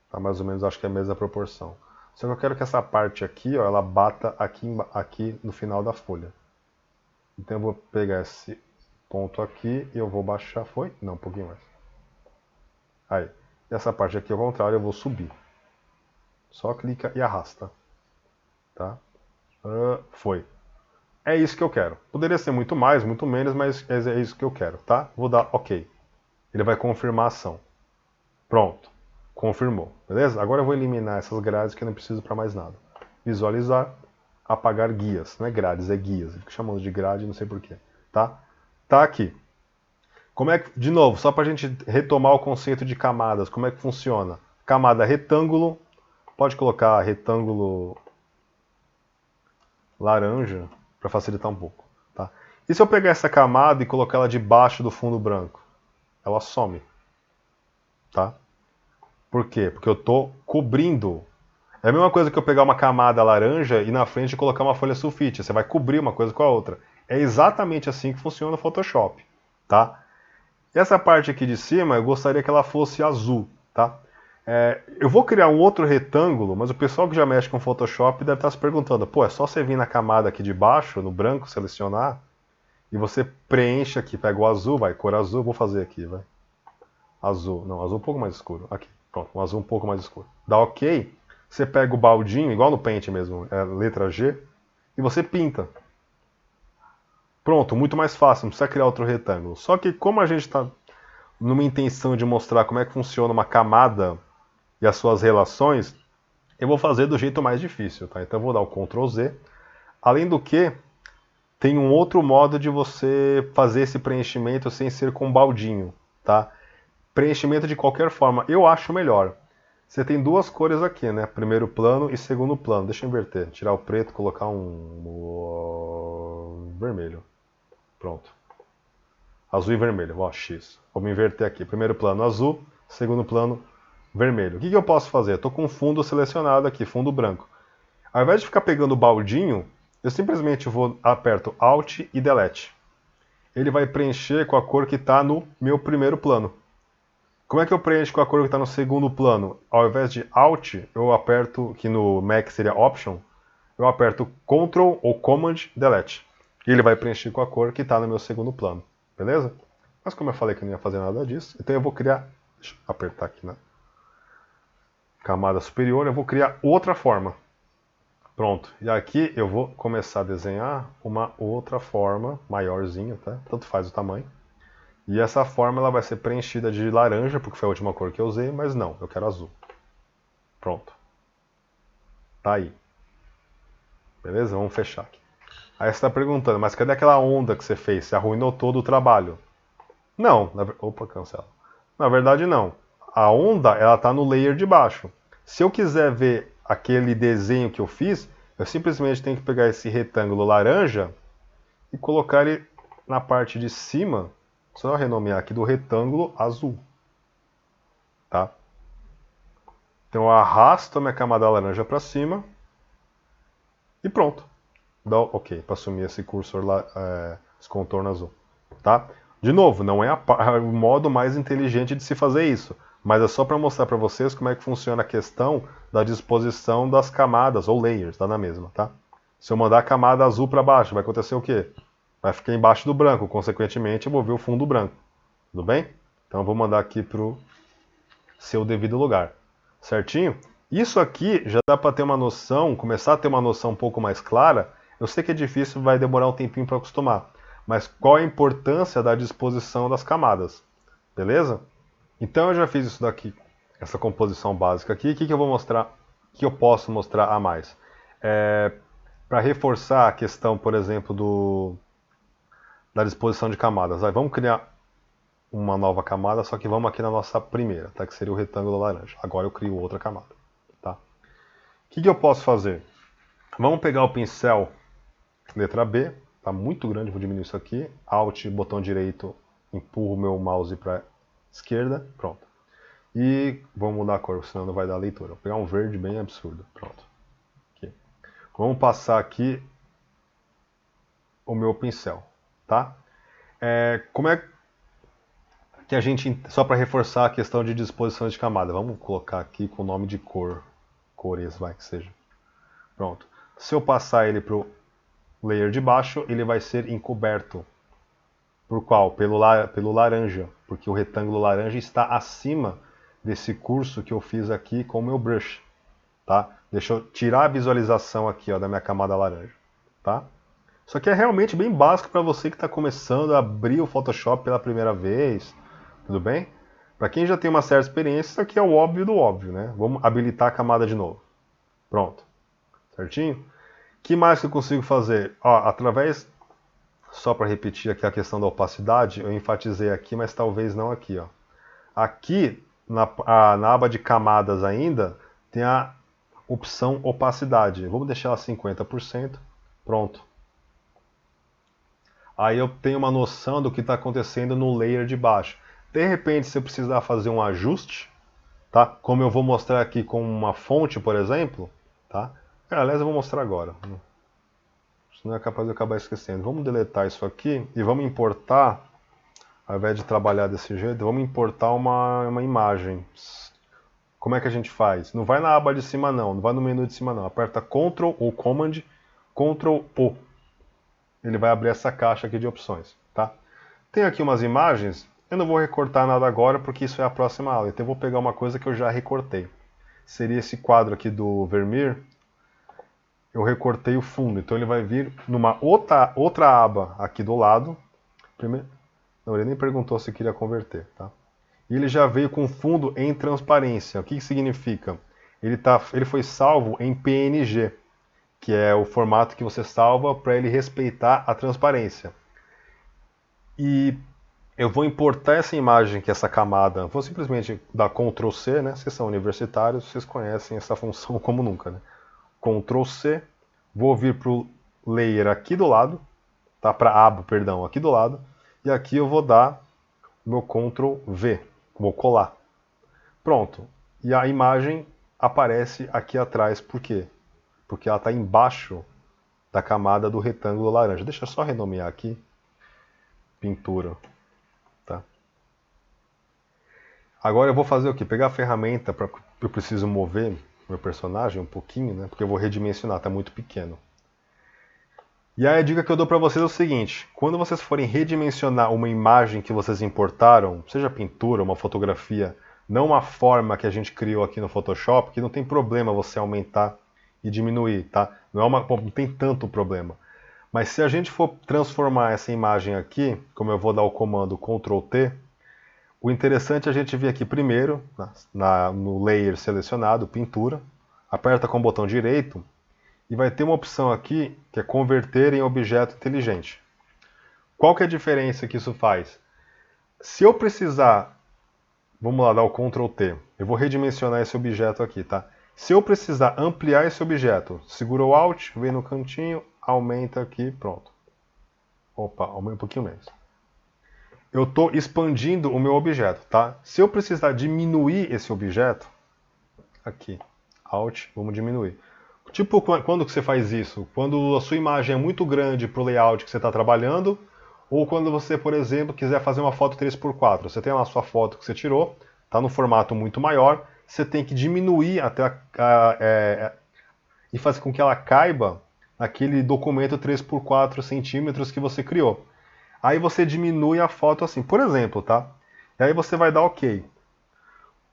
Tá mais ou menos, acho que é a mesma proporção. Só que eu quero que essa parte aqui, ó, ela bata aqui no final da folha. Então eu vou pegar esse ponto aqui e eu vou baixar. Foi? Não, um pouquinho mais. Aí. Essa parte aqui ao contrário eu vou subir. Só clica e arrasta. Tá? Foi. É isso que eu quero. Poderia ser muito mais, muito menos, mas é isso que eu quero, tá? Vou dar OK. Ele vai confirmar a ação. Pronto. Confirmou. Beleza? Agora eu vou eliminar essas grades que eu não preciso para mais nada. Visualizar. Apagar guias. Não é grades, é guias. Eu fico chamando de grade, não sei porquê. Tá? Tá aqui. Como é que, de novo, só para a gente retomar o conceito de camadas, como é que funciona? Camada retângulo. Pode colocar retângulo laranja para facilitar um pouco. Tá? E se eu pegar essa camada e colocar ela debaixo do fundo branco? Ela some. Tá? Por quê? Porque eu estou cobrindo. É a mesma coisa que eu pegar uma camada laranja e na frente colocar uma folha sulfite. Você vai cobrir uma coisa com a outra. É exatamente assim que funciona o Photoshop. Tá? E essa parte aqui de cima eu gostaria que ela fosse azul. Tá? Eu vou criar um outro retângulo, mas o pessoal que já mexe com Photoshop deve estar se perguntando, pô, é só você vir na camada aqui de baixo, no branco, selecionar, e você preenche aqui, pega o azul, vai, cor azul, vou fazer aqui, vai. Azul, não, azul um pouco mais escuro, aqui, pronto, um azul um pouco mais escuro. Dá OK, você pega o baldinho, igual no Paint mesmo, letra G, e você pinta. Pronto, muito mais fácil, não precisa criar outro retângulo. Só que como a gente está numa intenção de mostrar como é que funciona uma camada e as suas relações, eu vou fazer do jeito mais difícil, tá? Então eu vou dar o Ctrl Z. Além do que, tem um outro modo de você fazer esse preenchimento sem ser com baldinho, tá? Preenchimento de qualquer forma, eu acho melhor. Você tem duas cores aqui, né? Primeiro plano e segundo plano. Deixa eu inverter, tirar o preto, colocar um vermelho. Pronto. Azul e vermelho, ó, X. Vamos inverter aqui. Primeiro plano azul, segundo plano vermelho. O que eu posso fazer? Estou com um fundo selecionado aqui, fundo branco. Ao invés de ficar pegando o baldinho, eu simplesmente aperto Alt e Delete. Ele vai preencher com a cor que está no meu primeiro plano. Como é que eu preencho com a cor que está no segundo plano? Ao invés de Alt, eu aperto, que no Mac seria Option, eu aperto Ctrl ou Command Delete. E ele vai preencher com a cor que está no meu segundo plano. Beleza? Mas como eu falei que eu não ia fazer nada disso, então eu vou criar... Deixa eu apertar aqui, né? Camada superior, eu vou criar outra forma. Pronto. E aqui eu vou começar a desenhar uma outra forma, maiorzinha, tá? Tanto faz o tamanho. E essa forma ela vai ser preenchida de laranja, porque foi a última cor que eu usei, mas não, eu quero azul. Pronto. Tá aí. Beleza? Vamos fechar aqui. Aí você está perguntando, mas cadê aquela onda que você fez? Você arruinou todo o trabalho? Não. Opa, cancela. Na verdade, não. A onda, ela está no layer de baixo. Se eu quiser ver aquele desenho que eu fiz, eu simplesmente tenho que pegar esse retângulo laranja e colocar ele na parte de cima, só renomear aqui, do retângulo azul. Tá? Então eu arrasto a minha camada laranja para cima e pronto. Dá OK, para assumir esse cursor lá, esse contorno azul. Tá? De novo, não é o modo mais inteligente de se fazer isso, mas é só para mostrar para vocês como é que funciona a questão da disposição das camadas, ou layers, tá na mesma, tá? Se eu mandar a camada azul para baixo, vai acontecer o quê? Vai ficar embaixo do branco, consequentemente eu vou ver o fundo branco. Tudo bem? Então eu vou mandar aqui para o seu devido lugar. Certinho? Isso aqui já dá para ter uma noção, começar a ter uma noção um pouco mais clara. Eu sei que é difícil, vai demorar um tempinho para acostumar. Mas qual é a importância da disposição das camadas? Beleza? Então eu já fiz isso daqui essa composição básica aqui. O que eu vou mostrar, que eu posso mostrar a mais? Para reforçar a questão, por exemplo, da disposição de camadas. Aí, vamos criar uma nova camada, só que vamos aqui na nossa primeira, tá? Que seria o retângulo laranja. Agora eu crio outra camada. Tá? O que eu posso fazer? Vamos pegar o pincel, letra B, tá muito grande, vou diminuir isso aqui. Alt, botão direito, empurro o meu mouse para esquerda, pronto. E vamos mudar a cor, senão não vai dar leitura. Vou pegar um verde bem absurdo, pronto. Aqui. Vamos passar aqui o meu pincel, tá? Como é que a gente, só para reforçar a questão de disposição de camada, vamos colocar aqui com o nome de cores, vai que seja. Pronto. Se eu passar ele para o layer de baixo, ele vai ser encoberto. Por qual? Pelo laranja, porque o retângulo laranja está acima desse curso que eu fiz aqui com o meu brush. Tá? Deixa eu tirar a visualização aqui, ó, da minha camada laranja. Tá? Isso aqui é realmente bem básico para você que está começando a abrir o Photoshop pela primeira vez. Tudo bem? Para quem já tem uma certa experiência, isso aqui é o óbvio do óbvio, né? Vamos habilitar a camada de novo. Pronto. Certinho? O que mais que eu consigo fazer? Ó, através, só para repetir aqui a questão da opacidade, eu enfatizei aqui, mas talvez não aqui. Ó. Aqui, na aba de camadas ainda, tem a opção opacidade. Vamos deixar ela 50%. Pronto. Aí eu tenho uma noção do que está acontecendo no layer de baixo. De repente, se eu precisar fazer um ajuste, tá? Como eu vou mostrar aqui com uma fonte, por exemplo, tá? Aliás, eu vou mostrar agora. Senão é capaz de eu acabar esquecendo. Vamos deletar isso aqui e vamos importar, ao invés de trabalhar desse jeito, vamos importar uma imagem. Como é que a gente faz? Não vai na aba de cima não vai no menu de cima não. Aperta Ctrl ou Command, Ctrl O. Ele vai abrir essa caixa aqui de opções, tá? Tem aqui umas imagens, eu não vou recortar nada agora porque isso é a próxima aula, então eu vou pegar uma coisa que eu já recortei. Seria esse quadro aqui do Vermeer, eu recortei o fundo, então ele vai vir numa outra aba aqui do lado. Primeiro, não, ele nem perguntou se queria converter, tá? E ele já veio com fundo em transparência. O que significa? Ele foi salvo em PNG, que é o formato que você salva para ele respeitar a transparência. E eu vou importar essa imagem, que é essa camada, vou simplesmente dar Ctrl C, né? Vocês são universitários, vocês conhecem essa função como nunca, né? Ctrl C, vou vir para o layer aqui do lado, tá? Para a aba, perdão, aqui do lado, e aqui eu vou dar meu Ctrl V, vou colar. Pronto, e a imagem aparece aqui atrás, por quê? Porque ela está embaixo da camada do retângulo laranja. Deixa eu só renomear aqui, pintura. Tá? Agora eu vou fazer o quê? Pegar a ferramenta, eu preciso mover meu personagem um pouquinho, né? Porque eu vou redimensionar, está muito pequeno. E aí a dica que eu dou para vocês é o seguinte: quando vocês forem redimensionar uma imagem que vocês importaram, seja pintura, uma fotografia, não uma forma que a gente criou aqui no Photoshop, que não tem problema você aumentar e diminuir, tá? Não tem tanto problema. Mas se a gente for transformar essa imagem aqui, como eu vou dar o comando Ctrl T, o interessante é a gente vir aqui primeiro, no layer selecionado, pintura, aperta com o botão direito e vai ter uma opção aqui que é converter em objeto inteligente. Qual que é a diferença que isso faz? Se eu precisar, vamos lá, dar o Ctrl T, eu vou redimensionar esse objeto aqui, tá? Se eu precisar ampliar esse objeto, segura o Alt, vem no cantinho, aumenta aqui, pronto. Opa, aumenta um pouquinho menos. Eu estou expandindo o meu objeto, tá? Se eu precisar diminuir esse objeto, aqui, Alt, vamos diminuir. Tipo, quando que você faz isso? Quando a sua imagem é muito grande para o layout que você está trabalhando, ou quando você, por exemplo, quiser fazer uma foto 3x4. Você tem lá a sua foto que você tirou, está no formato muito maior, você tem que diminuir até e fazer com que ela caiba naquele documento 3x4 centímetros que você criou. Aí você diminui a foto assim, por exemplo, tá? E aí você vai dar OK.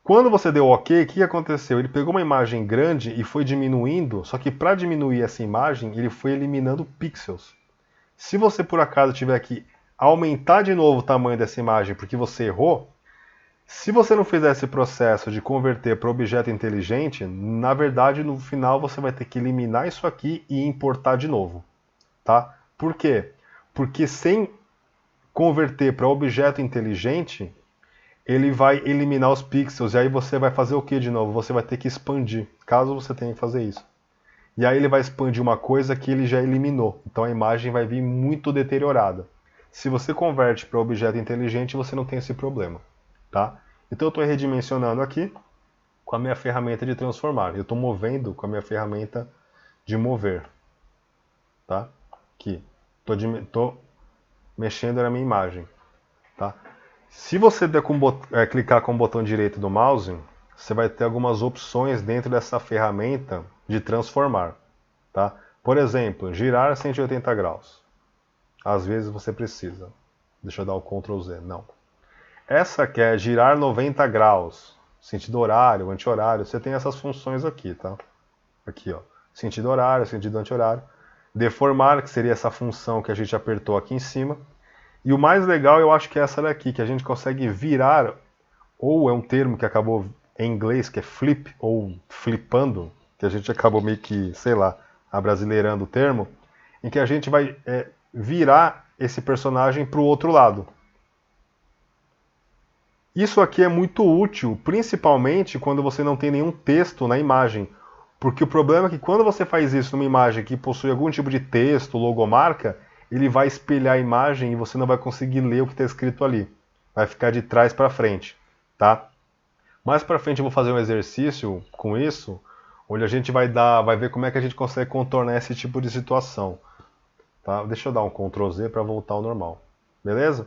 Quando você deu OK, o que aconteceu? Ele pegou uma imagem grande e foi diminuindo, só que para diminuir essa imagem, ele foi eliminando pixels. Se você por acaso tiver que aumentar de novo o tamanho dessa imagem porque você errou, Se você não fizer esse processo de converter para objeto inteligente, na verdade, no final você vai ter que eliminar isso aqui e importar de novo, tá? Por quê? Porque sem converter para objeto inteligente, ele vai eliminar os pixels e aí você vai fazer o que de novo? Você vai ter que expandir, caso você tenha que fazer isso. E aí ele vai expandir uma coisa que ele já eliminou. Então a imagem vai vir muito deteriorada. Se você converte para objeto inteligente, você não tem esse problema, tá? Então eu estou redimensionando aqui com a minha ferramenta de transformar. Eu estou movendo com a minha ferramenta de mover, tá? Aqui. Estou mexendo na minha imagem, tá? Se você clicar com o botão direito do mouse, você vai ter algumas opções dentro dessa ferramenta de transformar, tá? Por exemplo, girar 180 graus. Às vezes você precisa. Deixa eu dar o Ctrl Z. Não. Essa que é girar 90 graus. Sentido horário, anti-horário. Você tem essas funções aqui, tá? Aqui, ó. Sentido horário, sentido anti-horário. Deformar, que seria essa função que a gente apertou aqui em cima. E o mais legal eu acho que é essa daqui, que a gente consegue virar, ou é um termo que acabou em inglês, que é flip, ou flipando, que a gente acabou meio que, sei lá, abrasileirando o termo, em que a gente vai virar esse personagem para o outro lado. Isso aqui é muito útil, principalmente quando você não tem nenhum texto na imagem. Porque o problema é que quando você faz isso numa imagem que possui algum tipo de texto, logomarca, ele vai espelhar a imagem e você não vai conseguir ler o que está escrito ali. Vai ficar de trás para frente, tá? Mais para frente eu vou fazer um exercício com isso, onde a gente vai ver como é que a gente consegue contornar esse tipo de situação. Tá? Deixa eu dar um Ctrl Z para voltar ao normal. Beleza?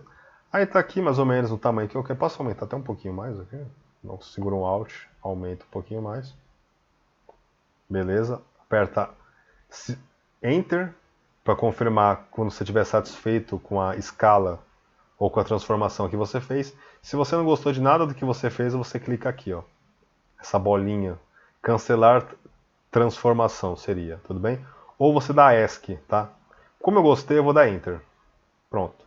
Aí tá aqui mais ou menos o tamanho que eu quero. Posso aumentar até um pouquinho mais aqui? Não, segura um Alt, aumenta um pouquinho mais. Beleza? Aperta Enter para confirmar quando você estiver satisfeito com a escala ou com a transformação que você fez. Se você não gostou de nada do que você fez, você clica aqui, ó. Essa bolinha. Cancelar transformação seria, tudo bem? Ou você dá ESC, tá? Como eu gostei, eu vou dar Enter. Pronto.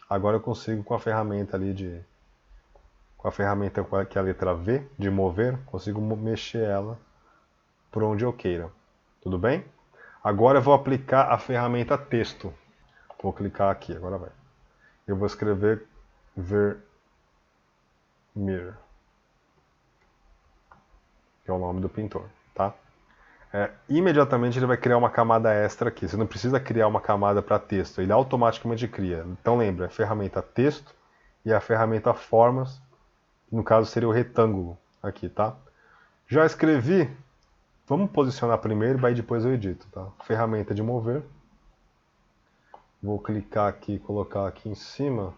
Agora eu consigo com a ferramenta ali de... Com a ferramenta que é a letra V, de mover, consigo mexer ela por onde eu queira. Tudo bem? Agora eu vou aplicar a ferramenta texto. Vou clicar aqui, agora vai. Eu vou escrever Vermeer, que é o nome do pintor, tá? Imediatamente ele vai criar uma camada extra aqui. Você não precisa criar uma camada para texto, ele automaticamente cria. Então lembra, a ferramenta texto e a ferramenta formas, no caso seria o retângulo aqui, tá? Já escrevi, vamos posicionar primeiro, aí depois eu edito, tá? Ferramenta de mover. Vou clicar aqui e colocar aqui em cima.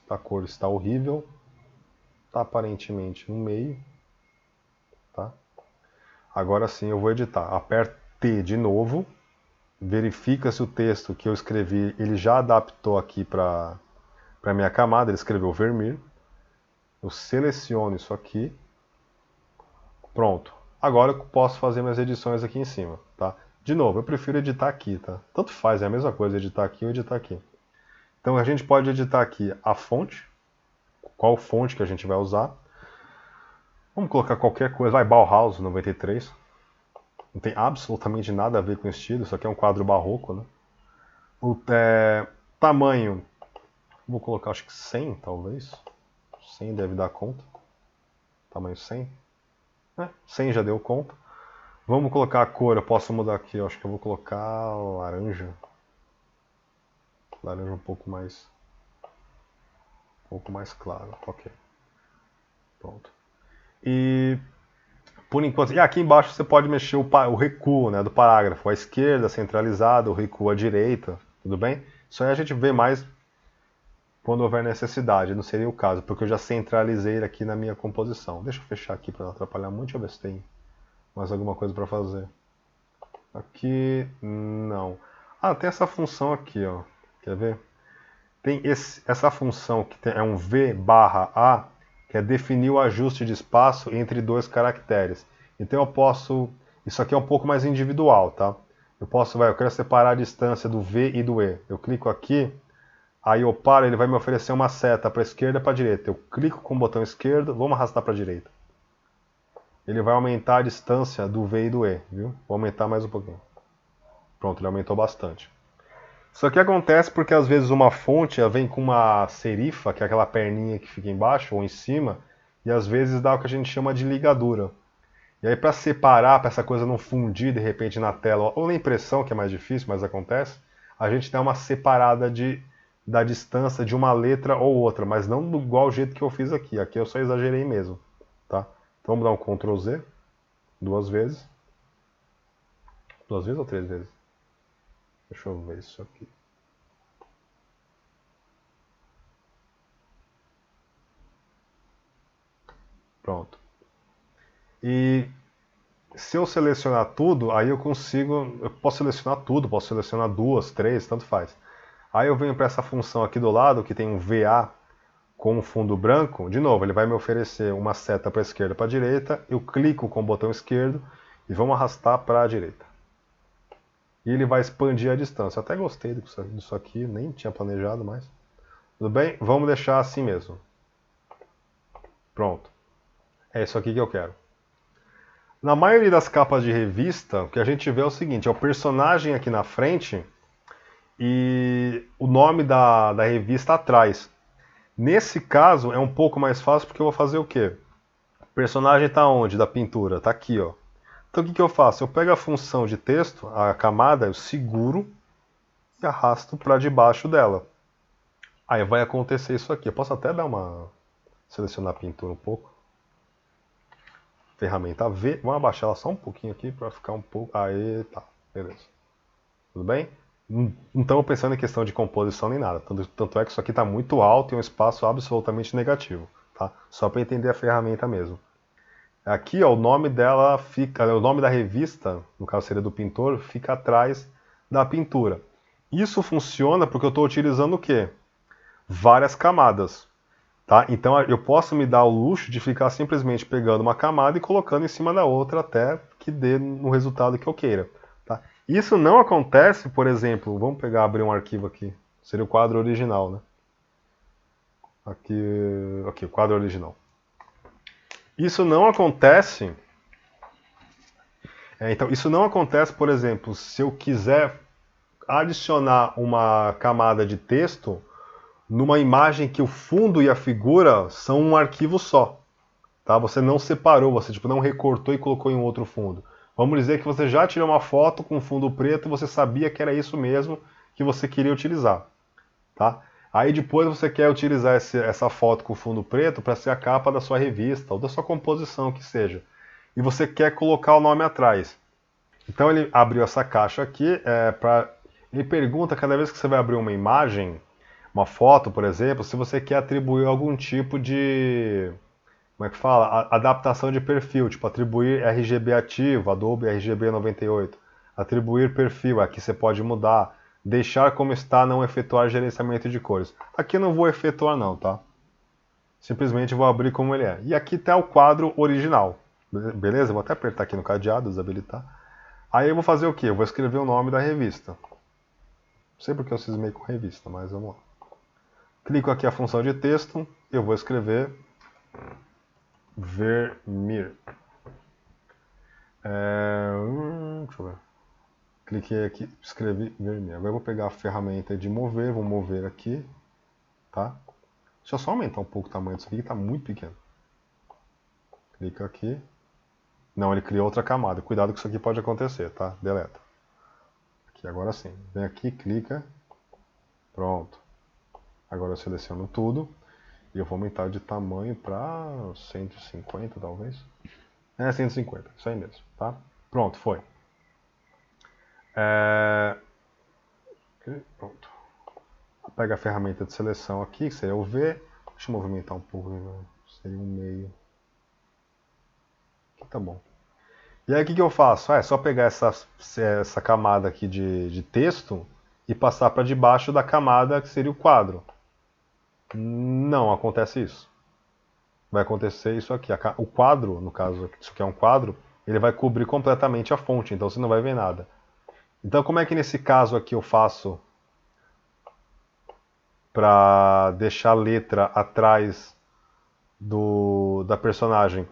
A cor está horrível. Está aparentemente no meio. Tá? Agora sim eu vou editar. Aperto T de novo. Verifica se o texto que eu escrevi ele já adaptou aqui para a minha camada. Ele escreveu Vermeer. Eu seleciono isso aqui. Pronto. Agora eu posso fazer minhas edições aqui em cima. Tá? De novo, eu prefiro editar aqui. Tá? Tanto faz, é a mesma coisa editar aqui ou editar aqui. Então a gente pode editar aqui a fonte. Qual fonte que a gente vai usar. Vamos colocar qualquer coisa. Vai, Bauhaus 93. Não tem absolutamente nada a ver com o estilo. Isso aqui é um quadro barroco, né? O tamanho. Vou colocar acho que 100, talvez. 100 deve dar conta. Tamanho 100. 100 já deu conta. Vamos colocar a cor. Eu posso mudar aqui. Eu acho que eu vou colocar laranja. Laranja um pouco mais claro. Ok. Pronto. E por enquanto, e aqui embaixo você pode mexer o recuo, né, do parágrafo, à esquerda centralizado, o recuo à direita, tudo bem? Isso aí a gente vê mais quando houver necessidade, não seria o caso, porque eu já centralizei ele aqui na minha composição. Deixa eu fechar aqui para não atrapalhar muito, deixa eu ver se tem mais alguma coisa para fazer. Aqui, não. Ah, tem essa função aqui, ó. Quer ver? Tem essa função que é um V/A, que é definir o ajuste de espaço entre dois caracteres. Então eu posso... Isso aqui é um pouco mais individual, tá? Eu quero separar a distância do V e do E. Eu clico aqui, aí eu paro, ele vai me oferecer uma seta para a esquerda e para a direita. Eu clico com o botão esquerdo, vamos arrastar para a direita. Ele vai aumentar a distância do V e do E, viu? Vou aumentar mais um pouquinho. Pronto, ele aumentou bastante. Isso aqui acontece porque às vezes uma fonte vem com uma serifa, que é aquela perninha que fica embaixo ou em cima, e às vezes dá o que a gente chama de ligadura. E aí para separar, para essa coisa não fundir de repente na tela, ou na impressão, que é mais difícil, mas acontece, a gente dá uma separada da distância de uma letra ou outra, mas não do igual jeito que eu fiz aqui. Aqui eu só exagerei mesmo, tá? Então vamos dar um Ctrl Z, duas vezes. Duas vezes ou três vezes? Deixa eu ver isso aqui. Pronto. E se eu selecionar tudo, aí eu posso selecionar tudo, posso selecionar duas, três, tanto faz. Aí eu venho para essa função aqui do lado, que tem um VA com um fundo branco. De novo, ele vai me oferecer uma seta para a esquerda, para a direita. Eu clico com o botão esquerdo e vamos arrastar para a direita. E ele vai expandir a distância. Até gostei disso aqui, nem tinha planejado mais. Tudo bem? Vamos deixar assim mesmo. Pronto. É isso aqui que eu quero. Na maioria das capas de revista, o que a gente vê é o seguinte, é o personagem aqui na frente e o nome da revista atrás. Nesse caso é um pouco mais fácil porque eu vou fazer o quê? O personagem está onde da pintura? Está aqui, ó. Então o que eu faço? Eu pego a função de texto, a camada, eu seguro e arrasto para debaixo dela. Aí vai acontecer isso aqui. Eu posso até selecionar a pintura um pouco. Ferramenta V. Vamos abaixar ela só um pouquinho aqui para ficar um pouco... Aí, tá. Beleza. Tudo bem? Não estamos pensando em questão de composição nem nada. Tanto é que isso aqui está muito alto e um espaço absolutamente negativo. Tá? Só para entender a ferramenta mesmo. Aqui, ó, o nome dela fica... O nome da revista, no caso seria do pintor, fica atrás da pintura. Isso funciona porque eu estou utilizando o quê? Várias camadas. Tá? Então eu posso me dar o luxo de ficar simplesmente pegando uma camada e colocando em cima da outra até que dê no resultado que eu queira. Tá? Isso não acontece, por exemplo, vamos abrir um arquivo aqui. Seria o quadro original, né? Aqui, o quadro original. Isso não acontece. Então, isso não acontece, por exemplo, se eu quiser adicionar uma camada de texto numa imagem que o fundo e a figura são um arquivo só. Tá? Você não separou, você não recortou e colocou em um outro fundo. Vamos dizer que você já tirou uma foto com fundo preto e você sabia que era isso mesmo que você queria utilizar. Tá? Aí depois você quer utilizar essa foto com fundo preto para ser a capa da sua revista ou da sua composição, que seja. E você quer colocar o nome atrás. Então ele abriu essa caixa aqui, ele pergunta cada vez que você vai abrir uma imagem, uma foto, por exemplo, se você quer atribuir algum tipo de, como é que fala? Adaptação de perfil, tipo atribuir RGB ativo, Adobe RGB 98, atribuir perfil, aqui você pode mudar, deixar como está, não efetuar gerenciamento de cores. Aqui eu não vou efetuar não, tá? Simplesmente vou abrir como ele é. E aqui está o quadro original, beleza? Vou até apertar aqui no cadeado, desabilitar. Aí eu vou fazer o quê? Eu vou escrever o nome da revista. Não sei porque eu cismei com revista, mas vamos lá. Clico aqui a função de texto, eu vou escrever Vermeer. Deixa eu ver. Cliquei aqui, escrevi Vermeer. Agora eu vou pegar a ferramenta de mover, vou mover aqui, tá? Deixa eu só aumentar um pouco o tamanho disso aqui, que está muito pequeno. Clica aqui. Não, ele criou outra camada. Cuidado que isso aqui pode acontecer, tá? Deleta. Aqui, agora sim. Vem aqui, clica. Pronto. Agora eu seleciono tudo. E eu vou aumentar de tamanho para 150, talvez. 150. Isso aí mesmo, tá? Pronto, foi. Pronto. Pega a ferramenta de seleção aqui, que seria o V. Deixa eu movimentar um pouco. Seria um meio. Aqui tá bom. E aí o que eu faço? É só pegar essa camada aqui de texto e passar para debaixo da camada que seria o quadro. Não acontece isso. Vai acontecer isso aqui. O quadro, no caso, isso aqui é um quadro, ele vai cobrir completamente a fonte, então você não vai ver nada. Então como é que nesse caso aqui eu faço para deixar a letra atrás da personagem.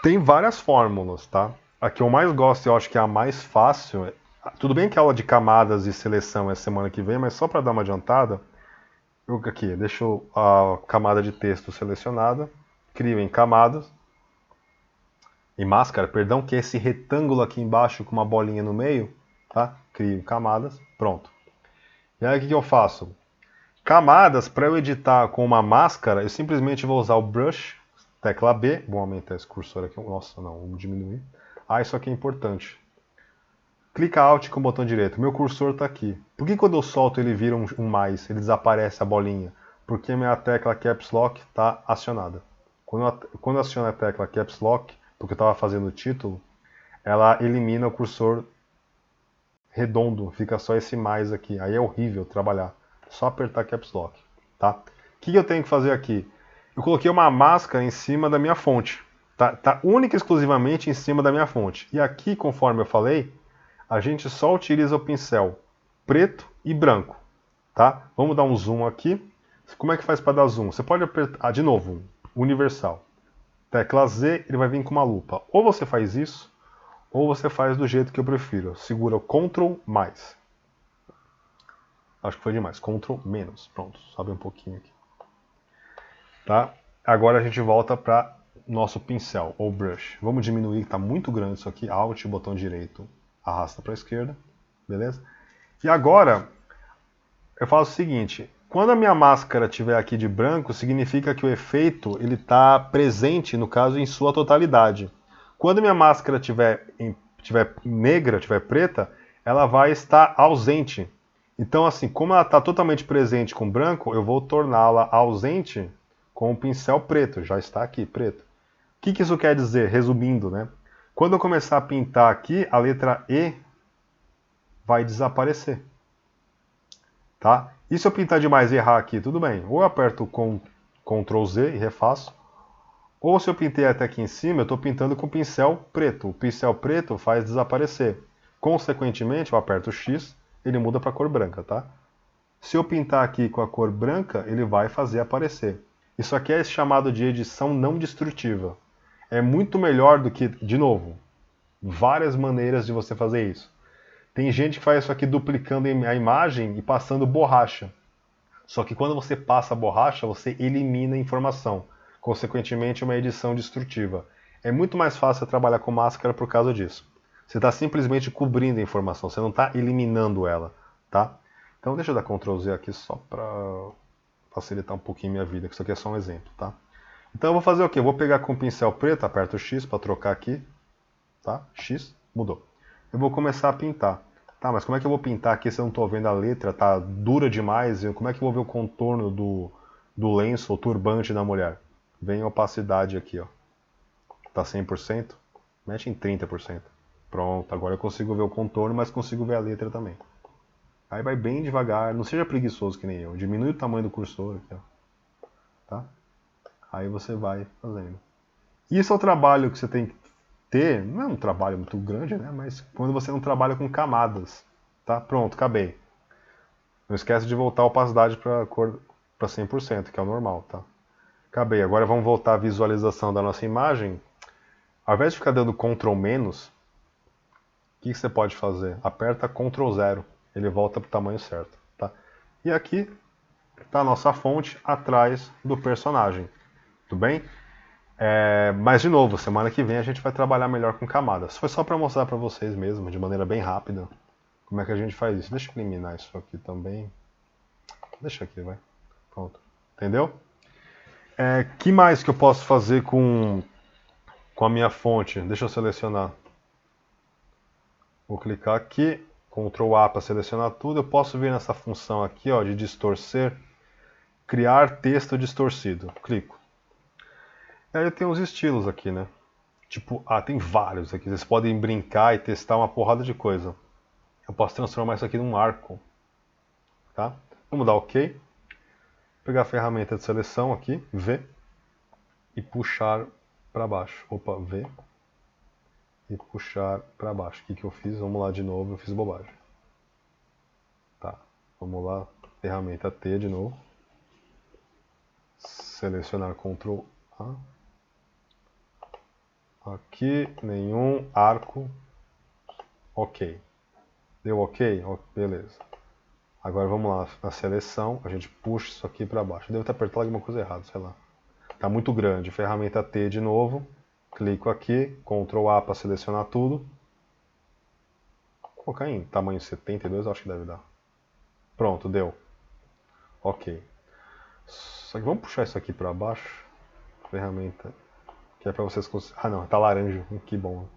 Tem várias fórmulas, tá? A que eu mais gosto e eu acho que é a mais fácil. Tudo bem que a aula de camadas e seleção é semana que vem, mas só para dar uma adiantada, eu aqui deixo a camada de texto selecionada, crio em camadas, em máscara, perdão, que é esse retângulo aqui embaixo com uma bolinha no meio, tá? Crio camadas, pronto. E aí o que eu faço? Camadas, para eu editar com uma máscara, eu simplesmente vou usar o brush, tecla B, vou aumentar esse cursor aqui, nossa, não, vou diminuir. Ah, isso aqui é importante. Clica Alt com o botão direito, meu cursor está aqui. Por que quando eu solto ele vira um mais, ele desaparece a bolinha? Porque minha tecla Caps Lock está acionada. Quando eu aciono a tecla Caps Lock, porque eu estava fazendo o título, ela elimina o cursor redondo, fica só esse mais aqui. Aí é horrível trabalhar. Só apertar Caps Lock, tá? O que eu tenho que fazer aqui? Eu coloquei uma máscara em cima da minha fonte. Tá única e exclusivamente em cima da minha fonte. E aqui, conforme eu falei, a gente só utiliza o pincel preto e branco, tá? Vamos dar um zoom aqui. Como é que faz para dar zoom? Você pode apertar, de novo, universal. Tecla Z, ele vai vir com uma lupa. Ou você faz isso, ou você faz do jeito que eu prefiro. Segura o Ctrl+. Acho que foi demais. Ctrl-. Pronto, sobe um pouquinho aqui. Tá? Agora a gente volta para nosso pincel, ou brush. Vamos diminuir, que está muito grande isso aqui. Alt, botão direito, arrasta para a esquerda. Beleza? E agora, eu faço o seguinte. Quando a minha máscara estiver aqui de branco, significa que o efeito está presente, no caso, em sua totalidade. Quando a minha máscara estiver negra, estiver preta, ela vai estar ausente. Então, assim, como ela está totalmente presente com branco, eu vou torná-la ausente com o pincel preto. Já está aqui, preto. O que isso quer dizer? Resumindo, né? Quando eu começar a pintar aqui, a letra E vai desaparecer. Tá? E se eu pintar demais e errar aqui, tudo bem. Ou eu aperto com Ctrl Z e refaço. Ou se eu pintei até aqui em cima, eu estou pintando com o pincel preto. O pincel preto faz desaparecer. Consequentemente, eu aperto X, ele muda para a cor branca, tá? Se eu pintar aqui com a cor branca, ele vai fazer aparecer. Isso aqui é chamado de edição não destrutiva. É muito melhor do que, de novo, várias maneiras de você fazer isso. Tem gente que faz isso aqui duplicando a imagem e passando borracha. Só que quando você passa a borracha, você elimina a informação. Consequentemente, é uma edição destrutiva. É muito mais fácil trabalhar com máscara por causa disso. Você está simplesmente cobrindo a informação, você não está eliminando ela, tá? Então deixa eu dar Ctrl Z aqui só para facilitar um pouquinho minha vida, que isso aqui é só um exemplo, tá? Então eu vou fazer o quê? Eu vou pegar com o pincel preto, aperto X para trocar aqui, tá? X, mudou. Eu vou começar a pintar. Tá, mas como é que eu vou pintar aqui se eu não estou vendo a letra? Tá dura demais? Como é que eu vou ver o contorno do lenço ou turbante da mulher? Vem a opacidade aqui, ó. Tá 100%? Mete em 30%. Pronto, agora eu consigo ver o contorno, mas consigo ver a letra também. Aí vai bem devagar, não seja preguiçoso que nem eu. Diminui o tamanho do cursor aqui, ó. Tá? Aí você vai fazendo. Isso é o trabalho que você tem que ter, não é um trabalho muito grande, né? Mas quando você não trabalha com camadas, tá? Pronto, acabei. Não esquece de voltar a opacidade para 100%, que é o normal, tá? Acabei. Agora vamos voltar à visualização da nossa imagem. Ao invés de ficar dando Ctrl-, o que você pode fazer? Aperta Ctrl 0, ele volta para o tamanho certo, tá? E aqui está a nossa fonte atrás do personagem, tudo bem? Mas de novo, semana que vem a gente vai trabalhar melhor com camadas. Foi só para mostrar para vocês mesmo, de maneira bem rápida, como é que a gente faz isso. Deixa eu eliminar isso aqui também. Deixa aqui, vai. Pronto. Entendeu? Que mais que eu posso fazer com a minha fonte? Deixa eu selecionar. Vou clicar aqui, Ctrl A para selecionar tudo. Eu posso vir nessa função aqui, ó, de distorcer, criar texto distorcido. Clico. E aí eu tenho os estilos aqui, né? Tipo, tem vários aqui. Vocês podem brincar e testar uma porrada de coisa. Eu posso transformar isso aqui num arco. Tá? Vamos dar OK. Pegar a ferramenta de seleção aqui, V, e puxar para baixo. Opa, V. E puxar para baixo. O que eu fiz? Vamos lá de novo, eu fiz bobagem. Tá, vamos lá. ferramenta T de novo. Selecionar Ctrl A. Aqui, nenhum, arco. Ok. Deu ok? Beleza. Agora vamos lá na seleção, a gente puxa isso aqui para baixo. Devo ter apertado alguma coisa errada, sei lá. Tá muito grande. Ferramenta T de novo. Clico aqui, Ctrl A para selecionar tudo. Vou colocar em tamanho 72, acho que deve dar. Pronto, deu. Ok. Só que vamos puxar isso aqui para baixo. Ferramenta. Que é para vocês conseguirem. Ah não, tá laranja. Que bom.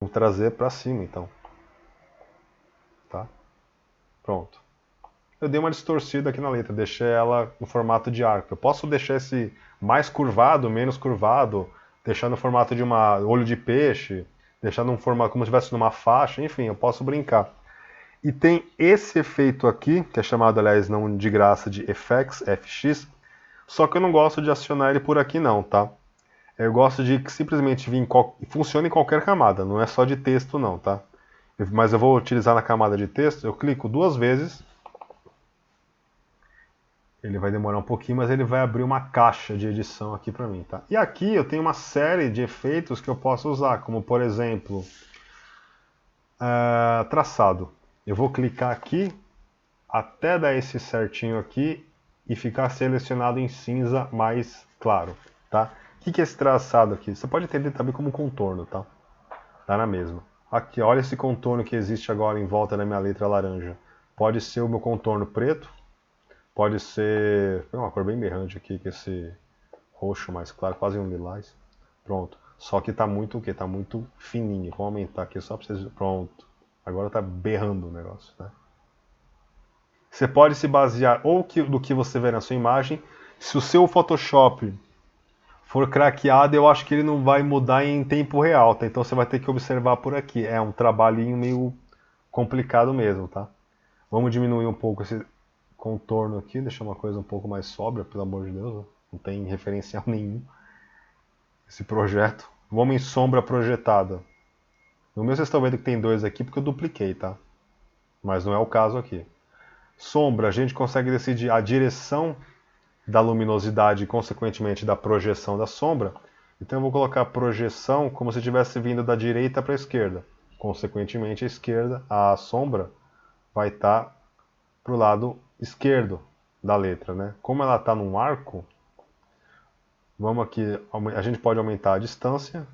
Vou trazer para cima então. Tá? Pronto. Eu dei uma distorcida aqui na letra, deixei ela no formato de arco. Eu posso deixar esse mais curvado, menos curvado, deixar no formato de uma olho de peixe, deixar num formato como se estivesse numa faixa, enfim, eu posso brincar. E tem esse efeito aqui, que é chamado, aliás, não de graça, de Effects, FX, só que eu não gosto de acionar ele por aqui não, tá? Eu gosto de que simplesmente funcione em qualquer camada, não é só de texto não, tá? Mas eu vou utilizar na camada de texto, eu clico 2 vezes. Ele vai demorar um pouquinho, mas ele vai abrir uma caixa de edição aqui para mim, tá? E aqui eu tenho uma série de efeitos que eu posso usar, como por exemplo, traçado. Eu vou clicar aqui até dar esse certinho aqui e ficar selecionado em cinza mais claro, tá? O que é esse traçado aqui? Você pode entender também como contorno, tá? Tá na mesma. Aqui, olha esse contorno que existe agora em volta da minha letra laranja. Pode ser o meu contorno preto, pode ser uma cor bem berrante aqui, que esse roxo mais claro, quase um lilás. Pronto. Só que tá muito o quê? Tá muito fininho. Vou aumentar aqui só para vocês. Pronto. Agora tá berrando o negócio, né? Você pode se basear ou do que você vê na sua imagem. Se o seu Photoshop for craqueado, eu acho que ele não vai mudar em tempo real, tá? Então você vai ter que observar por aqui. É um trabalhinho meio complicado mesmo, tá? Vamos diminuir um pouco esse contorno aqui, deixar uma coisa um pouco mais sóbria, pelo amor de Deus. Não tem referencial nenhum esse projeto. Vamos em sombra projetada. No meu vocês estão vendo que tem 2 aqui porque eu dupliquei, tá? Mas não é o caso aqui. Sombra, a gente consegue decidir a direção da luminosidade e, consequentemente, da projeção da sombra. Então eu vou colocar a projeção como se estivesse vindo da direita para a esquerda. Consequentemente, a esquerda, a sombra, vai estar para o lado esquerdo da letra, né? Como ela está num arco, vamos aqui, a gente pode aumentar a distância.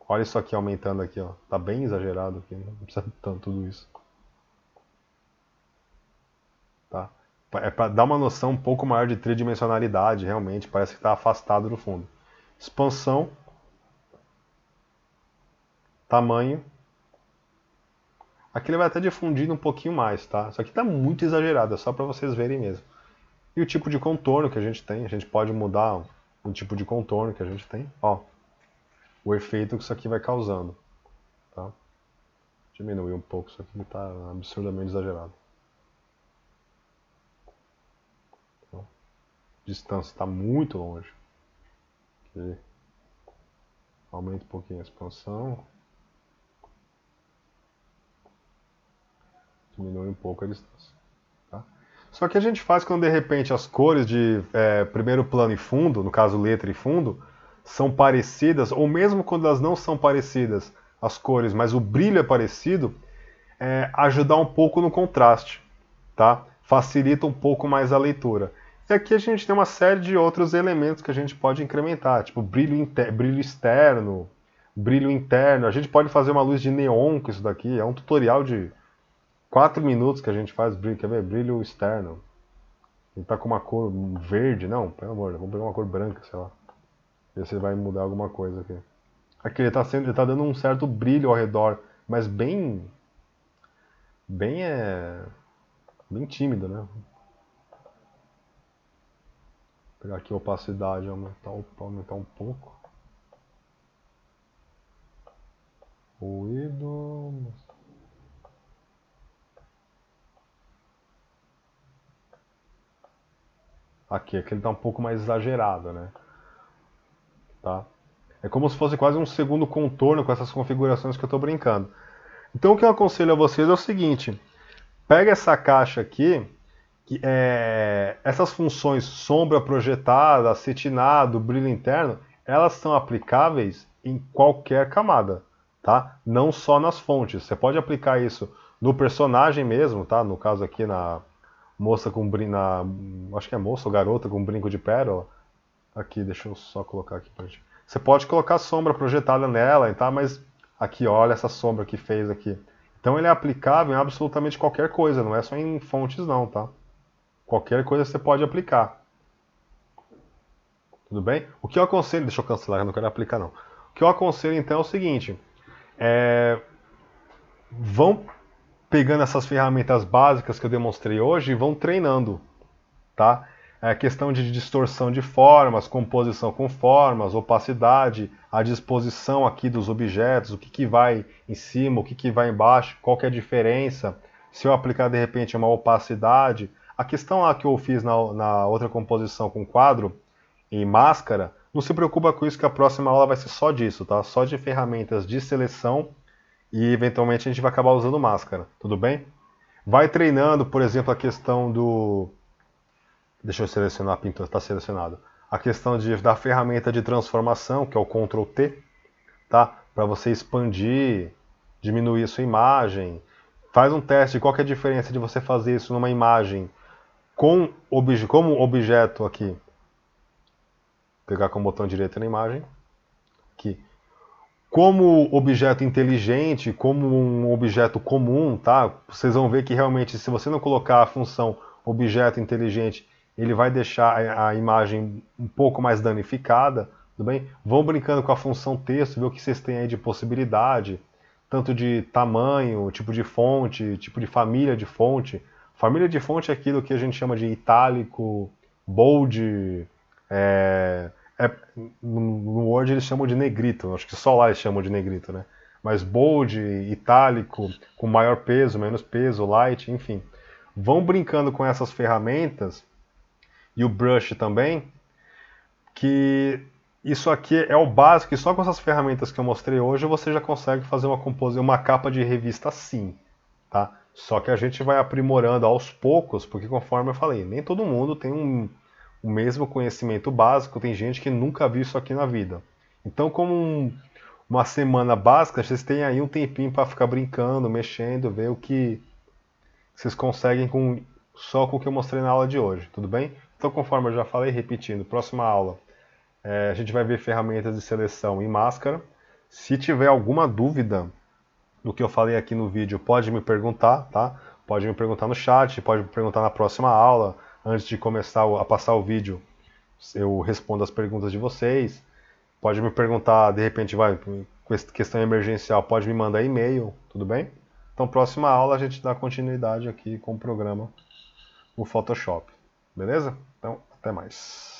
Olha isso aqui aumentando aqui, ó. Tá bem exagerado aqui, não precisa de tanto tudo isso. Tá? É para dar uma noção um pouco maior de tridimensionalidade, realmente, parece que está afastado do fundo. Expansão, tamanho. Aqui ele vai até difundindo um pouquinho mais, tá? Isso aqui está muito exagerado, é só para vocês verem mesmo. E o tipo de contorno que a gente tem, a gente pode mudar o tipo de contorno que a gente tem, ó. O efeito que isso aqui vai causando, tá? Diminuir um pouco, isso aqui está absurdamente exagerado. Distância está muito longe. Aqui. Aumenta um pouquinho a expansão. Diminui um pouco a distância. Tá? Só que a gente faz quando de repente as cores de primeiro plano e fundo, no caso letra e fundo, são parecidas, ou mesmo quando elas não são parecidas, as cores, mas o brilho é parecido, ajudar um pouco no contraste. Tá? Facilita um pouco mais a leitura. E aqui a gente tem uma série de outros elementos que a gente pode incrementar, tipo brilho externo, brilho interno. A gente pode fazer uma luz de neon com isso daqui. É um tutorial de 4 minutos que a gente faz brilho. Quer ver? Brilho externo. Ele tá com uma cor verde. Não, pelo amor, vamos pegar uma cor branca, sei lá. Ver se vai mudar alguma coisa aqui. Aqui ele tá dando um certo brilho ao redor, mas bem tímido, né? Vou pegar aqui a opacidade, aumentar um pouco. Ruído. Aqui ele tá um pouco mais exagerado, né? Tá? É como se fosse quase um segundo contorno com essas configurações que eu estou brincando. Então o que eu aconselho a vocês é o seguinte: pega essa caixa aqui Essas funções sombra projetada, acetinado, brilho interno, elas são aplicáveis em qualquer camada, tá? Não só nas fontes. Você pode aplicar isso no personagem mesmo, tá? No caso aqui na moça com brinco, acho que é moça ou garota com brinco de pérola. Aqui, deixa eu só colocar aqui pra gente. Você pode colocar sombra projetada nela, tá? Mas aqui, olha essa sombra que fez aqui. Então ele é aplicável em absolutamente qualquer coisa, não é só em fontes não, tá? Qualquer coisa você pode aplicar. Tudo bem? O que eu aconselho, deixa eu cancelar, eu não quero aplicar não. O que eu aconselho então é o seguinte, vão pegando essas ferramentas básicas que eu demonstrei hoje e vão treinando, tá? É a questão de distorção de formas, composição com formas, opacidade, a disposição aqui dos objetos, o que, que vai em cima, o que, que vai embaixo, qual que é a diferença, se eu aplicar de repente uma opacidade. A questão lá que eu fiz na outra composição com quadro e máscara, não se preocupa com isso que a próxima aula vai ser só disso, tá? Só de ferramentas de seleção e eventualmente a gente vai acabar usando máscara, tudo bem? Vai treinando, por exemplo, a questão do... Deixa eu selecionar a pintura, está selecionado. A questão da ferramenta de transformação, que é o Ctrl T, tá? Para você expandir, diminuir a sua imagem. Faz um teste, qual que é a diferença de você fazer isso numa imagem como objeto aqui. Vou pegar com o botão direito na imagem. Aqui. Como objeto inteligente, como um objeto comum, tá? Vocês vão ver que realmente, se você não colocar a função objeto inteligente, ele vai deixar a imagem um pouco mais danificada, tudo bem? Vão brincando com a função texto, ver o que vocês têm aí de possibilidade, tanto de tamanho, tipo de fonte, tipo de família de fonte. Família de fonte é aquilo que a gente chama de itálico, bold, é, no Word eles chamam de negrito, acho que só lá eles chamam de negrito, né? Mas bold, itálico, com maior peso, menos peso, light, enfim. Vão brincando com essas ferramentas e o brush também, que isso aqui é o básico e só com essas ferramentas que eu mostrei hoje você já consegue fazer uma capa de revista assim, tá? Só que a gente vai aprimorando aos poucos, porque conforme eu falei, nem todo mundo tem o mesmo conhecimento básico, tem gente que nunca viu isso aqui na vida. Então, como uma semana básica, vocês têm aí um tempinho para ficar brincando, mexendo, ver o que vocês conseguem só com o que eu mostrei na aula de hoje, tudo bem? Então, conforme eu já falei, repetindo, próxima aula a gente vai ver ferramentas de seleção em máscara. Se tiver alguma dúvida do que eu falei aqui no vídeo, pode me perguntar, tá? Pode me perguntar no chat, pode me perguntar na próxima aula, antes de começar a passar o vídeo, eu respondo as perguntas de vocês. Pode me perguntar, de repente, questão emergencial, pode me mandar e-mail, tudo bem? Então, próxima aula a gente dá continuidade aqui com o programa no Photoshop, beleza? Então, até mais.